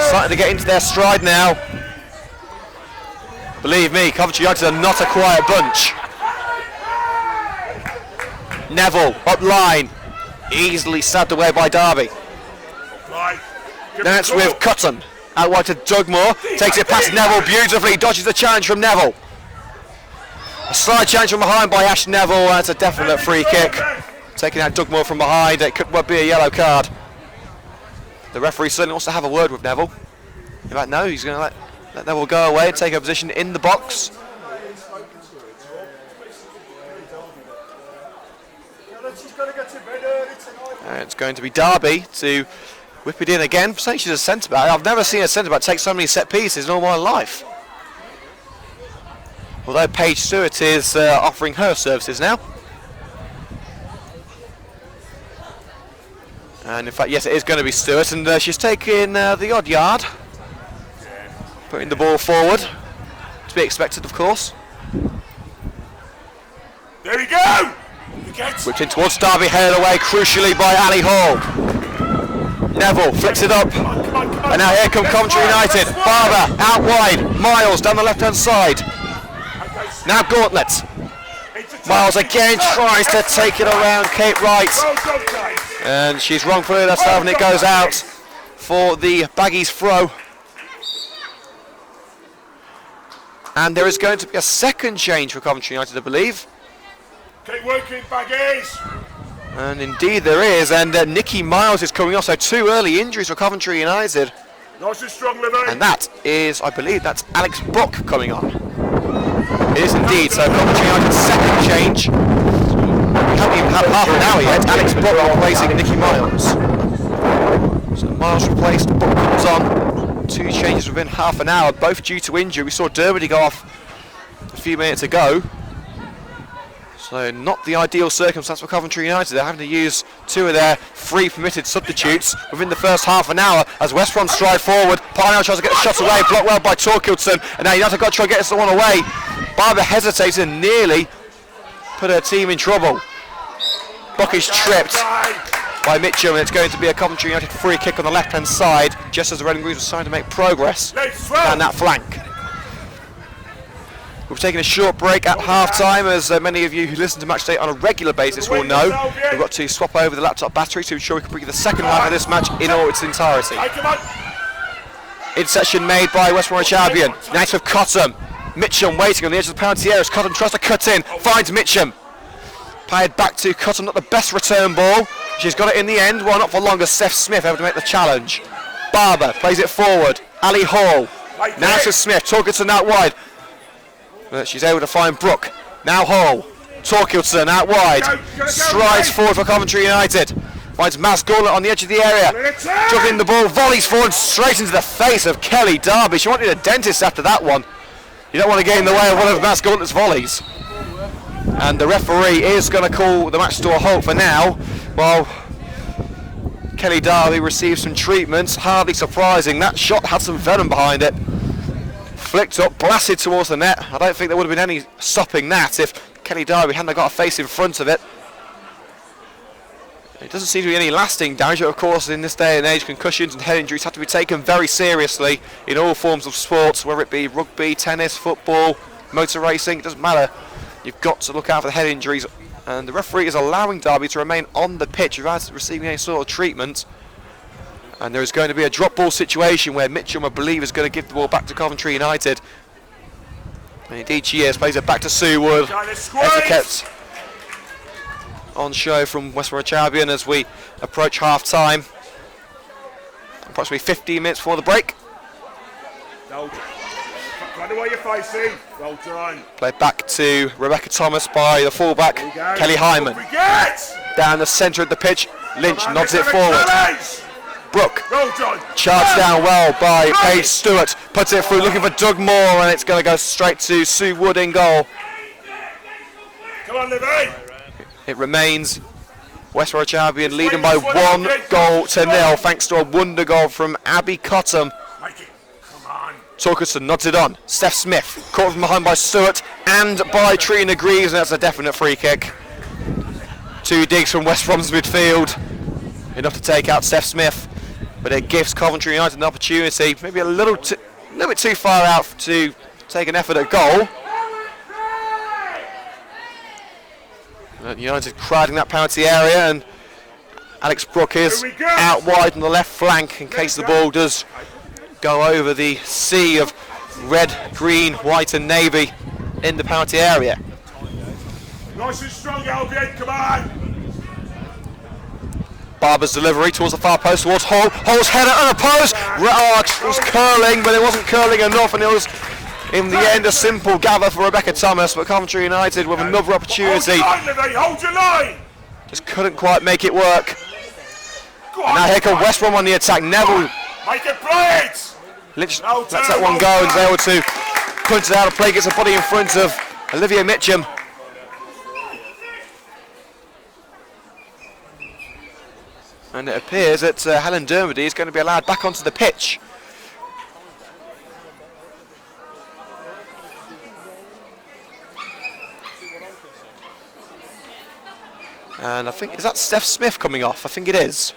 starting to get into their stride now. Believe me, Coventry United are not a quiet bunch. Neville, up line, easily stabbed away by Darby. Now it's with Cottam, out wide to Dugmore, takes it past Neville beautifully, dodges the challenge from Neville. A side challenge from behind by Ash Neville, that's a definite free kick. Taking out Dugmore from behind, it could well be a yellow card. The referee certainly wants to have a word with Neville. In fact, no, he's going to let Neville go away and take a position in the box. And it's going to be Darby to whip it in again. Saying she's a centre back. I've never seen a centre back take so many set pieces in all my life. Although Paige Stewart is offering her services now. And in fact, yes, it is going to be Stewart, and she's taking the odd yard. Putting the ball forward. To be expected, of course. There we go! Whipped in towards Darby, headed away crucially by Ali Hall. Neville flicks it up. And now here come Coventry United. Barber out wide. Miles down the left-hand side. Now Gauntlet. Miles again tries to take it around Kate Wright. And she's wrongfully let herself, and it goes out for the Baggies throw. And there is going to be a second change for Coventry United, I believe. Keep working, Baggies! And indeed there is, and Nicky Miles is coming off, so 2 early injuries for Coventry United. Nice and strong, Levy. And that is, I believe, that's Alex Brook coming on. It is indeed, so Coventry United's second change. We haven't even had half an hour yet. Alex Brook replacing Nicky Miles. So Miles replaced, Brook comes on. 2 changes within half an hour, both due to injury. We saw Dermody go off a few minutes ago. So not the ideal circumstance for Coventry United. They're having to use 2 of their 3 permitted substitutes within the first half an hour as West Brom stride forward. Parnell tries to get the shot away, blocked well by Torkildson, and now United got to try and get this one away. Barber hesitated and nearly put her team in trouble. Buck is tripped by Mitchell, and it's going to be a Coventry United free kick on the left-hand side, just as the Red and Greens were starting to make progress down that flank. We've taken a short break at half-time, as many of you who listen to Matchday on a regular basis will know. We've got to swap over the laptop battery to ensure we can bring you the second half of this match in all its entirety. Interception made by West Bromwich Albion. Nice of Cottam. Mitchum waiting on the edge of the penalty area as Cottam tries to cut in, finds Mitchum. Played back to Cottam, not the best return ball. She's got it in the end, well not for long as Seth Smith able to make the challenge. Barber plays it forward, Ali Hall. Now to Smith, Torkildson out wide. But she's able to find Brook. Now Hall. Torkildson out wide. Strides forward for Coventry United. Finds Mas Gauntlet on the edge of the area. Juggling the ball, volleys forward straight into the face of Kelly Darby. She wanted a dentist after that one. You don't want to get in the way of one of Mas Gauntlet's volleys. And the referee is going to call the match to a halt for now, while Kelly Darby receives some treatment. Hardly surprising, that shot had some venom behind it. Flicked up, blasted towards the net. I don't think there would have been any stopping that if Kelly Darby hadn't got a face in front of it. It doesn't seem to be any lasting damage, but of course in this day and age concussions and head injuries have to be taken very seriously in all forms of sports, whether it be rugby, tennis, football, motor racing, it doesn't matter. You've got to look out for the head injuries, and the referee is allowing Darby to remain on the pitch without receiving any sort of treatment. And there is going to be a drop ball situation where Mitchum, I believe, is going to give the ball back to Coventry United. And indeed she is, plays it back to Sue Wood. Etiquette on show from West Bromwich Albion as we approach half time. Approximately 15 minutes before the break. Well done. Played back to Rebecca Thomas by the fullback, Kelly Hyman. Down the centre of the pitch, Lynch nods it forward. Brook charged down well by Paige Stewart, puts it through looking for Doug Moore, and it's going to go straight to Sue Wood in goal. Come on, Livy. It remains West Bromwich Albion leading by 1-0 thanks to a wonder goal from Abby Cottam. Torkildson nods it on. Steph Smith caught from behind by Stewart and by Trina Greaves, and that's a definite free kick. 2 digs from West Brom's midfield, enough to take out Steph Smith, but it gives Coventry United an opportunity, maybe a little bit too far out to take an effort at goal. United crowding that penalty area, and Alex Brook is out wide on the left flank in case the ball does go over the sea of red, green, white and navy in the penalty area. Nice and strong, Albion, come on! Barber's delivery towards the far post, towards Hall. Hall's header unopposed. It was curling, but it wasn't curling enough, and it was, in the end, a simple gather for Rebecca Thomas, but Coventry United with another opportunity. Hold your line! Just couldn't quite make it work. And now here comes West Brom on the attack. Neville. Make it play it! Lynch lets that one go and is able to punch it out. A play gets a body in front of Olivia Mitchum. And it appears that Helen Dermody is going to be allowed back onto the pitch. And I think, is that Steph Smith coming off? I think it is.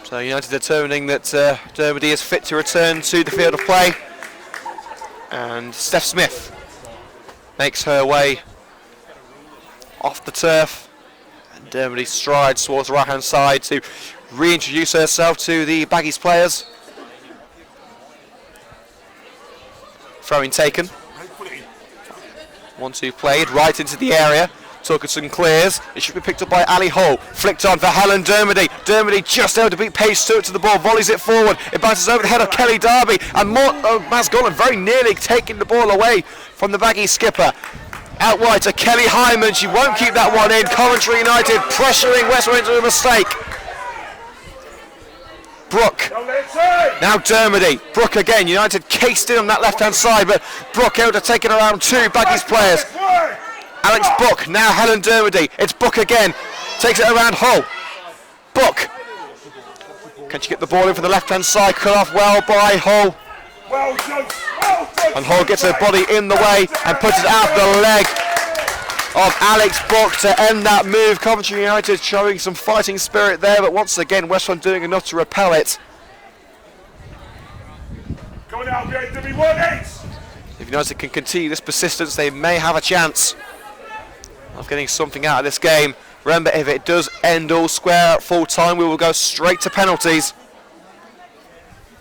So United determining that Dermody is fit to return to the field of play. And Steph Smith makes her way off the turf. And Dermody strides towards the right-hand side to reintroduce herself to the Baggies players. Throwing taken. 1-2 played right into the area. Torkelson clears. It should be picked up by Ali Hull. Flicked on for Helen Dermody. Dermody just able to beat Paige Stewart to the ball. Volleys it forward. It bounces over the head of Kelly Darby. And Maz Gollan very nearly taking the ball away from the baggy skipper. Out wide to Kelly Hyman. She won't keep that one in. Coventry United pressuring West Brom into a mistake. Brooke. Now Dermody. Brooke again. United cased in on that left hand side, but Brooke able to take it around two Baggies players. Alex Book, now Helen Dermody. It's Book again. Takes it around Hull. Book. Can she get the ball in from the left hand side? Cut off well by Hull. And Hull gets her body in the way and puts it out the leg of Alex Book to end that move. Coventry United showing some fighting spirit there, but once again West Ham doing enough to repel it. Come on, Albion, W18! If United can continue this persistence, they may have a chance of getting something out of this game. Remember, if it does end all square at full time, we will go straight to penalties.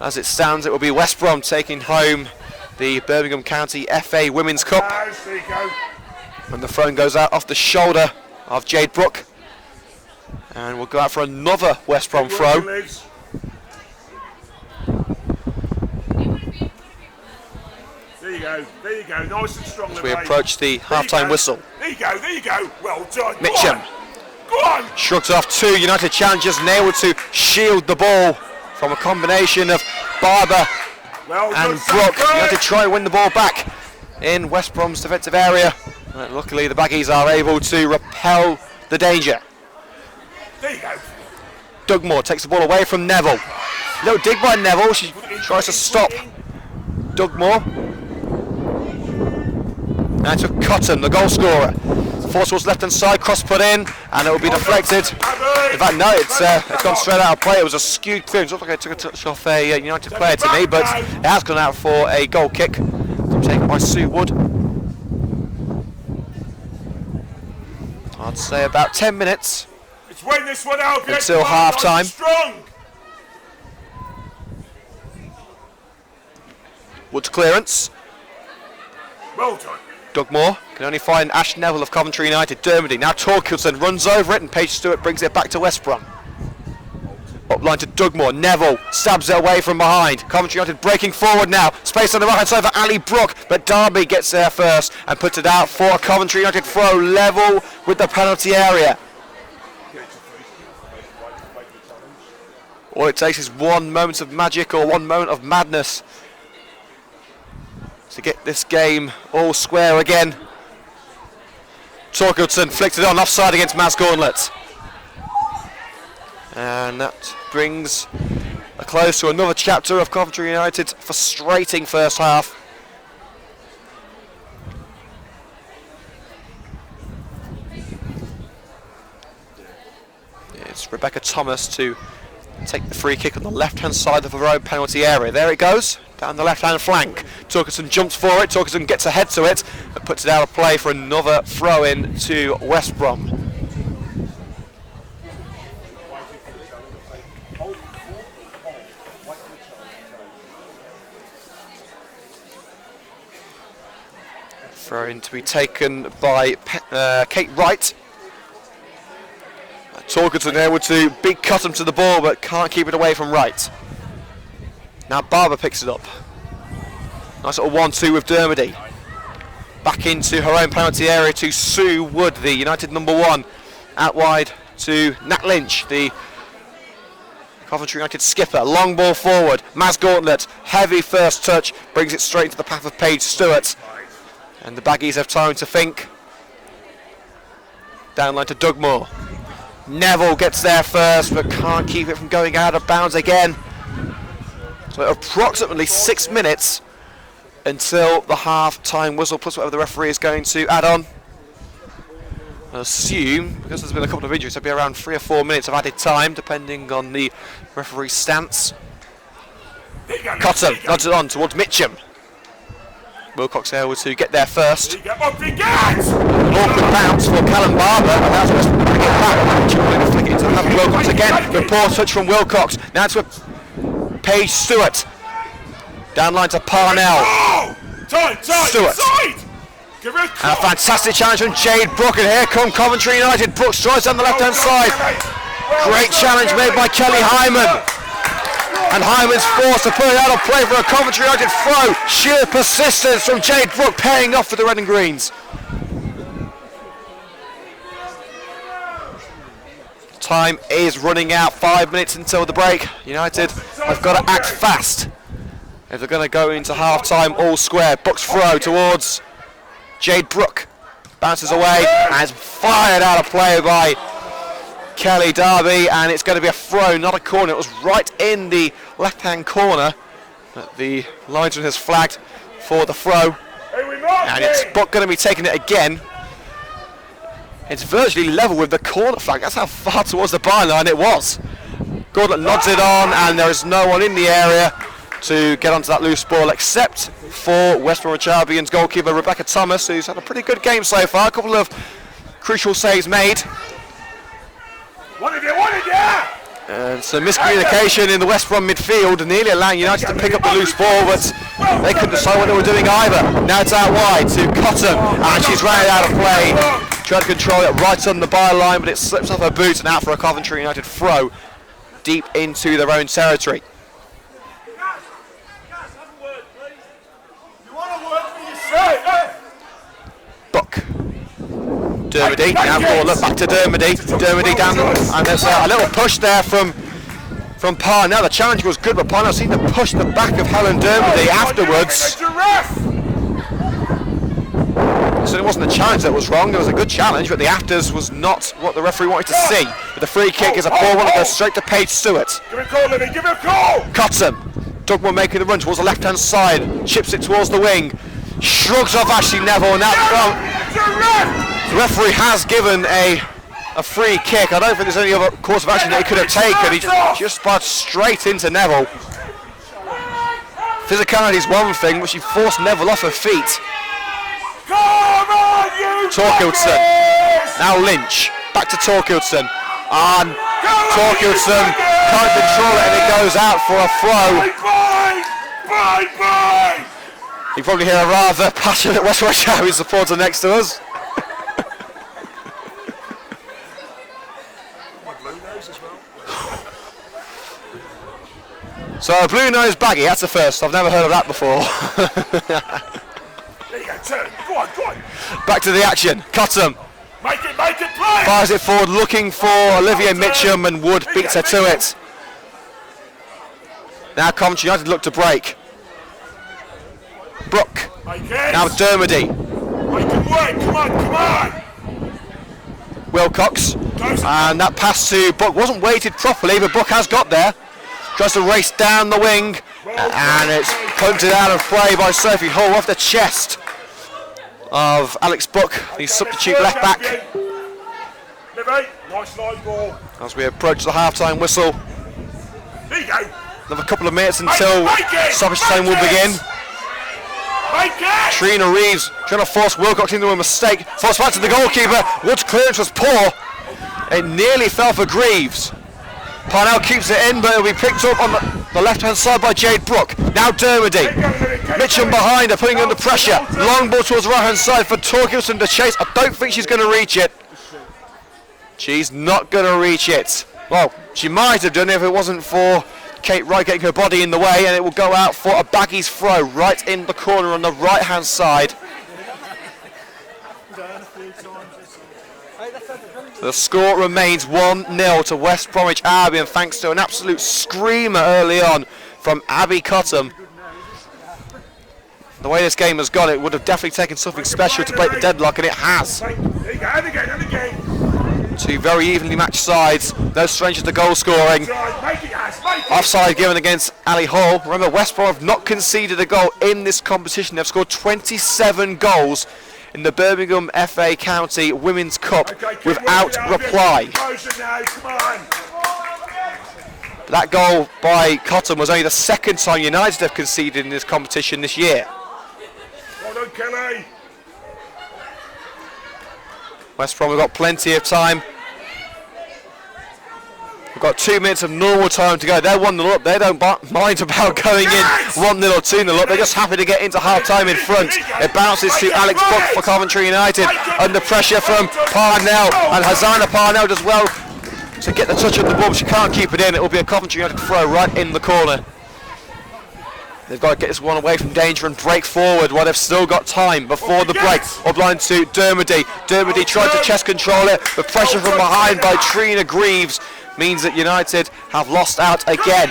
As it stands, it will be West Brom taking home the Birmingham County FA Women's Cup. And the throw goes out off the shoulder of Jade Brooke. And we'll go out for another West Brom throw. There you go, nice and strong. As we approach the half-time whistle. There you go, well done. Mitchum Go on. shrugs off two United challengers, and able to shield the ball from a combination of Barber and Brooke. United try to win the ball back in West Brom's defensive area. Luckily the Baggies are able to repel the danger. There you go. Dugmore takes the ball away from Neville. Little dig by Neville, she tries to stop Dugmore. Now to Cotton, the goal scorer. Force towards left hand side, cross put in, and it will be deflected. In fact, no, it's gone straight out of play. It was a skewed clearance. It looked like it took a touch off a United player to me, but it has gone out for a goal kick. Taken by Sue Wood. I'd say about 10 minutes It's win this one out until half time. Wood's clearance. Well done. Dugmore can only find Ash Neville of Coventry United. Dermody, now Torkelson runs over it, and Paige Stewart brings it back to West Brom. Up line to Dugmore. Neville stabs it away from behind. Coventry United breaking forward now. Space on the right hand side for Ali Brooke, but Darby gets there first and puts it out for a Coventry United throw, level with the penalty area. All it takes is one moment of magic or one moment of madness to get this game all square again. Torkelson flicked it on, offside against Maz Gauntlet. And that brings a close to another chapter of Coventry United's frustrating first half. It's Rebecca Thomas to take the free kick on the left-hand side of her own penalty area. There it goes, down the left-hand flank. Torkelson jumps for it, Torkelson gets ahead to it, and puts it out of play for another throw-in to West Brom. Throw-in to be taken by Kate Wright. Torkelson able to beat Cotton to the ball, but can't keep it away from Wright. Now Barber picks it up. Nice little 1-2 with Dermody. Back into her own penalty area to Sue Wood, the United number one. Out wide to Nat Lynch, the Coventry United skipper. Long ball forward. Maz Gauntlet, heavy first touch, brings it straight into the path of Paige Stewart. And the Baggies have time to think. Downline to Dugmore. Neville gets there first, but can't keep it from going out of bounds again. So approximately 6 minutes until the half-time whistle, plus whatever the referee is going to add on. I assume, because there's been a couple of injuries, there'll be around 3 or 4 minutes of added time, depending on the referee's stance. Cotton nods it on towards Mitchum. Wilcox able to get there first. An awkward bounce for Callum Barber, and that's what's bring it back. Mitchum going to flick it into the path of Wilcox again. The poor touch from Wilcox. Now it's with Paige Stewart. Down line to Parnell. Time, Stewart. inside. And a fantastic challenge from Jade Brooke, and here come Coventry United. Brooke strides down the left-hand side. Great challenge made by Kelly Hyman. And Hyman's forced to put it out of play for a Coventry United throw. Sheer persistence from Jade Brooke paying off for the red and greens. Time is running out, 5 minutes until the break. United have got to act fast if they're going to go into half-time all square. Brooks throw towards Jade Brooke. Bounces away and is fired out of play by Kelly Darby, and it's going to be a throw, not a corner. It was right in the left-hand corner that the linesman has flagged for the throw. And it's Brooke going to be taking it again. It's virtually level with the corner flag. That's how far towards the byline it was. Gordon nods it on, and there is no one in the area to get onto that loose ball except for West Bromwich Albion's goalkeeper Rebecca Thomas, who's had a pretty good game so far. A couple of crucial saves made. And some miscommunication in the West Brom midfield, nearly allowing United to pick up the loose ball, but they couldn't decide what they were doing either. Now it's out wide to Cotton, and she's ran it out of play. Tried to control it right on the byline, but it slips off her boot and out for a Coventry United throw deep into their own territory. Buck. Dermody, now forward, back to Dermody. Dermody down, and there's a little push there from Parr. Now the challenge was good, but Parr seemed to push the back of Helen Dermody afterwards. So it wasn't the challenge that was wrong, it was a good challenge, but the afters was not what the referee wanted to see. But the free kick is a poor one that goes straight to Paige Stewart. Give it a call, Libby, give it a call! Cotton. Dugmore making the run towards the left-hand side, chips it towards the wing, shrugs off Ashley Neville, and now the referee has given a free kick. I don't think there's any other course of action that he could have taken. He just sparked straight into Neville. Physicality is one thing, but she forced Neville off her feet. Torkildsen, now Lynch, back to Torkildsen, and Torkildsen can't control it, and it goes out for a throw. You probably hear a rather passionate West Bromwich Albion supporter next to us. So a blue nose baggy, that's the first. I've never heard of that before. There you go, turn. Go on, go on. Back to the action. Cotton Make it play. fires it forward, looking for Olivia Mitchum, and Wood beats her to it. Now Coventry United look to break. Brooke. Now Dermody. Make it work. Come on. Wilcox. And that pass to Brooke wasn't weighted properly, but Brooke has got there. Tries to race down the wing, and it's punted out of play by Sophie Hall off the chest of Alex Brooke, the substitute left back. Nice line ball. As we approach the half-time whistle, There you go. another couple of minutes until stoppage time will begin. Trina Reeves trying to force Wilcox into a mistake. Forced back to the goalkeeper. Wood's clearance was poor. It nearly fell for Greaves. Parnell keeps it in, but it'll be picked up on the left-hand side by Jade Brooke. Now Dermody. Mitchum behind her, putting under pressure. Long ball towards the right-hand side for Torkildsen to chase. I don't think she's going to reach it. She's not going to reach it. Well, she might have done if it wasn't for Kate Wright getting her body in the way, and it will go out for a Baggies throw right in the corner on the right-hand side. The score remains 1-0 to West Bromwich Albion, thanks to an absolute screamer early on from Abby Cotton. The way this game has gone, it would have definitely taken something special to break the deadlock, and it has. Two very evenly matched sides, no strangers to goal scoring. Offside given against Ali Hall. Remember, West Brom have not conceded a goal in this competition. They've scored 27 goals in the Birmingham FA County Women's Cup without reply. That goal by Cotton was only the second time United have conceded in this competition this year. Well done, Kelly. West Brom have got plenty of time. We've got 2 minutes of normal time to go. They're 1-0 up. They don't mind about going in 1-0 or 2-0 up. They're just happy to get into half-time in front. It bounces to Alex Buck for Coventry United. Under pressure from Parnell. And Hazana Parnell does well to get the touch on the ball. She can't keep it in. It will be a Coventry United throw right in the corner. They've got to get this one away from danger and break forward while they've still got time before the break. Up line to Dermody. Dermody tried to chest control it, but pressure from behind by Trina Greaves means that United have lost out again.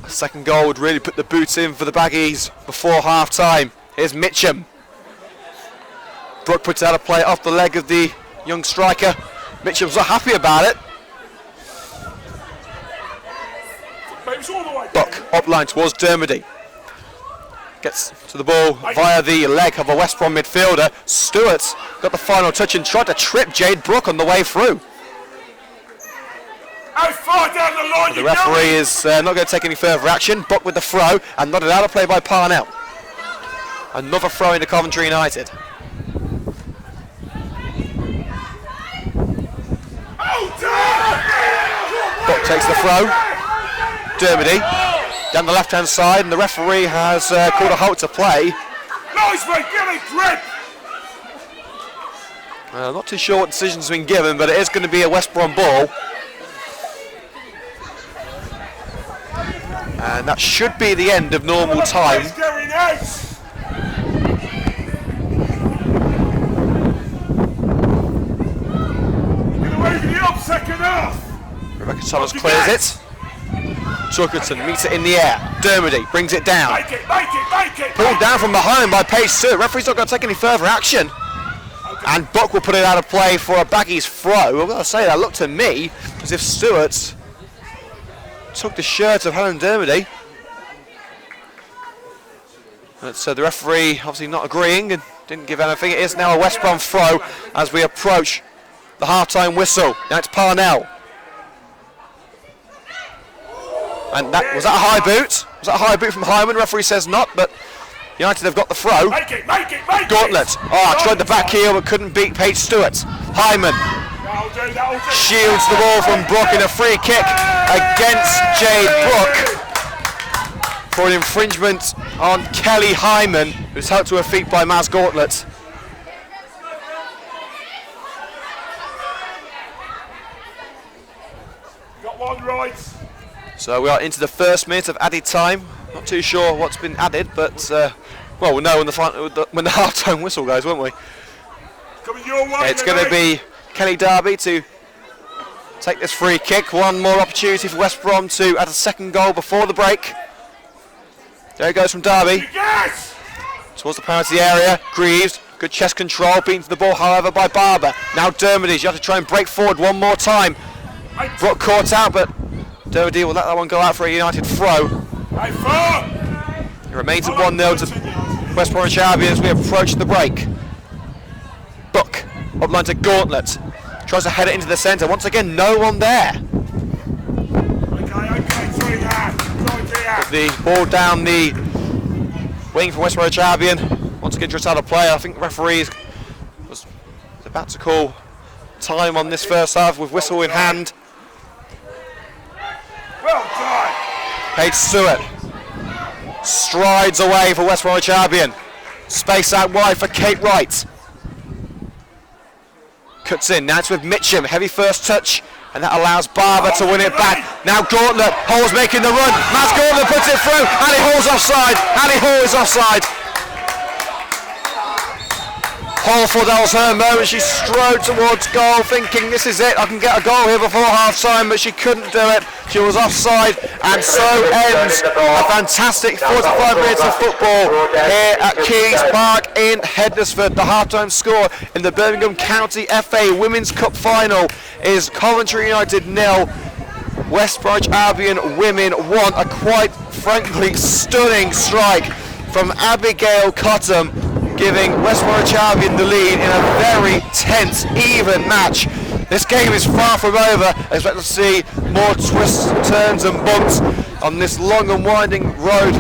A second goal would really put the boots in for the Baggies before half time. Here's Mitcham. Brooke puts out a play off the leg of the young striker. Mitcham's not happy about it. Buck up line towards Dermody. Gets to the ball via the leg of a West Brom midfielder. Stewart's got the final touch and tried to trip Jade Brooke on the way through. How far down the line The referee is not going to take any further action. Buck with the throw and nodded out of play by Parnell. Another throw into Coventry United. Buck takes the throw. Dermody down the left-hand side, and the referee has called a halt to play. Nice, mate, get a grip! Not too sure what decision's been given, but it is going to be a West Brom ball. And that should be the end of normal time. Going out. Get away from the up second half! Rebecca Thomas clears it. Tuckerton meets it in the air. Dermody brings it down. Make it! Pulled down from behind by Paige Stewart. Referee's not going to take any further action. And Buck will put it out of play for a Baggies throw. I've got to say, that looked to me as if Stewart took the shirt of Helen Dermody. But the referee obviously not agreeing and didn't give anything. It is now a West Brom throw as we approach the half-time whistle. Now it's Parnell. And was that a high boot? Was that a high boot from Hyman? Referee says not, but United have got the throw. Make it! Gauntlet. Tried the back heel but couldn't beat Paige Stewart. Hyman shields the ball from Brooke in a free kick against Jade Brooke for an infringement on Kelly Hyman, who's helped to her feet by Maz Gauntlet. Got one right. So we are into the first minute of added time. Not too sure what's been added, but well, we'll know when the half-time whistle goes, won't we? Coming your way. It's going to be Kelly Darby to take this free kick. One more opportunity for West Brom to add a second goal before the break. There it goes from Darby. Yes! Towards the penalty area. Greaves, good chest control, beaten to the ball, however, by Barber. Now Dermody, you have to try and break forward one more time. Brooke caught out, but Dermody will let that one go out for a United throw. It remains at 1-0 to West Bromwich Albion as we approach the break. Buck, up line to Gauntlet. Tries to head it into the centre. Once again, no one there. Put the ball down the wing for West Bromwich Albion. Once again, just out of play. I think the referee was about to call time on this first half with whistle in hand. Well done. Paige Stewart strides away for West Bromwich Albion. Space out wide for Kate Wright. Cuts in, now it's with Mitcham, heavy first touch, and that allows Barber to win it back. Now Gauntlet, Hall's making the run, Maz Gauntlet puts it through, Annie Hall's offside, Annie Hall is offside. Hall thought that was her moment, she strode towards goal thinking this is it, I can get a goal here before half time, but she couldn't do it, she was offside, and so ends a fantastic 45 minutes of football here at Keys Park in Hednesford. The half-time score in the Birmingham County FA Women's Cup Final is Coventry United 0, West Bromwich Albion Women 1, a quite frankly stunning strike from Abigail Cottam, giving West Bromwich Albion the lead in a very tense, even match. This game is far from over. I expect to see more twists, turns and bumps on this long and winding road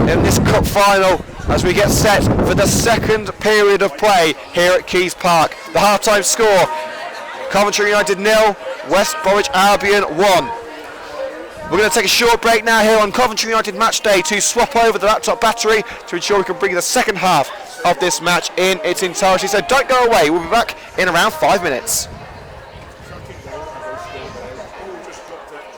in this cup final as we get set for the second period of play here at Keys Park. The half-time score, Coventry United 0, West Bromwich Albion 1. We're going to take a short break now here on Coventry United Match Day to swap over the laptop battery to ensure we can bring you the second half of this match in its entirety. So don't go away, we'll be back in around 5 minutes. Just dropped it.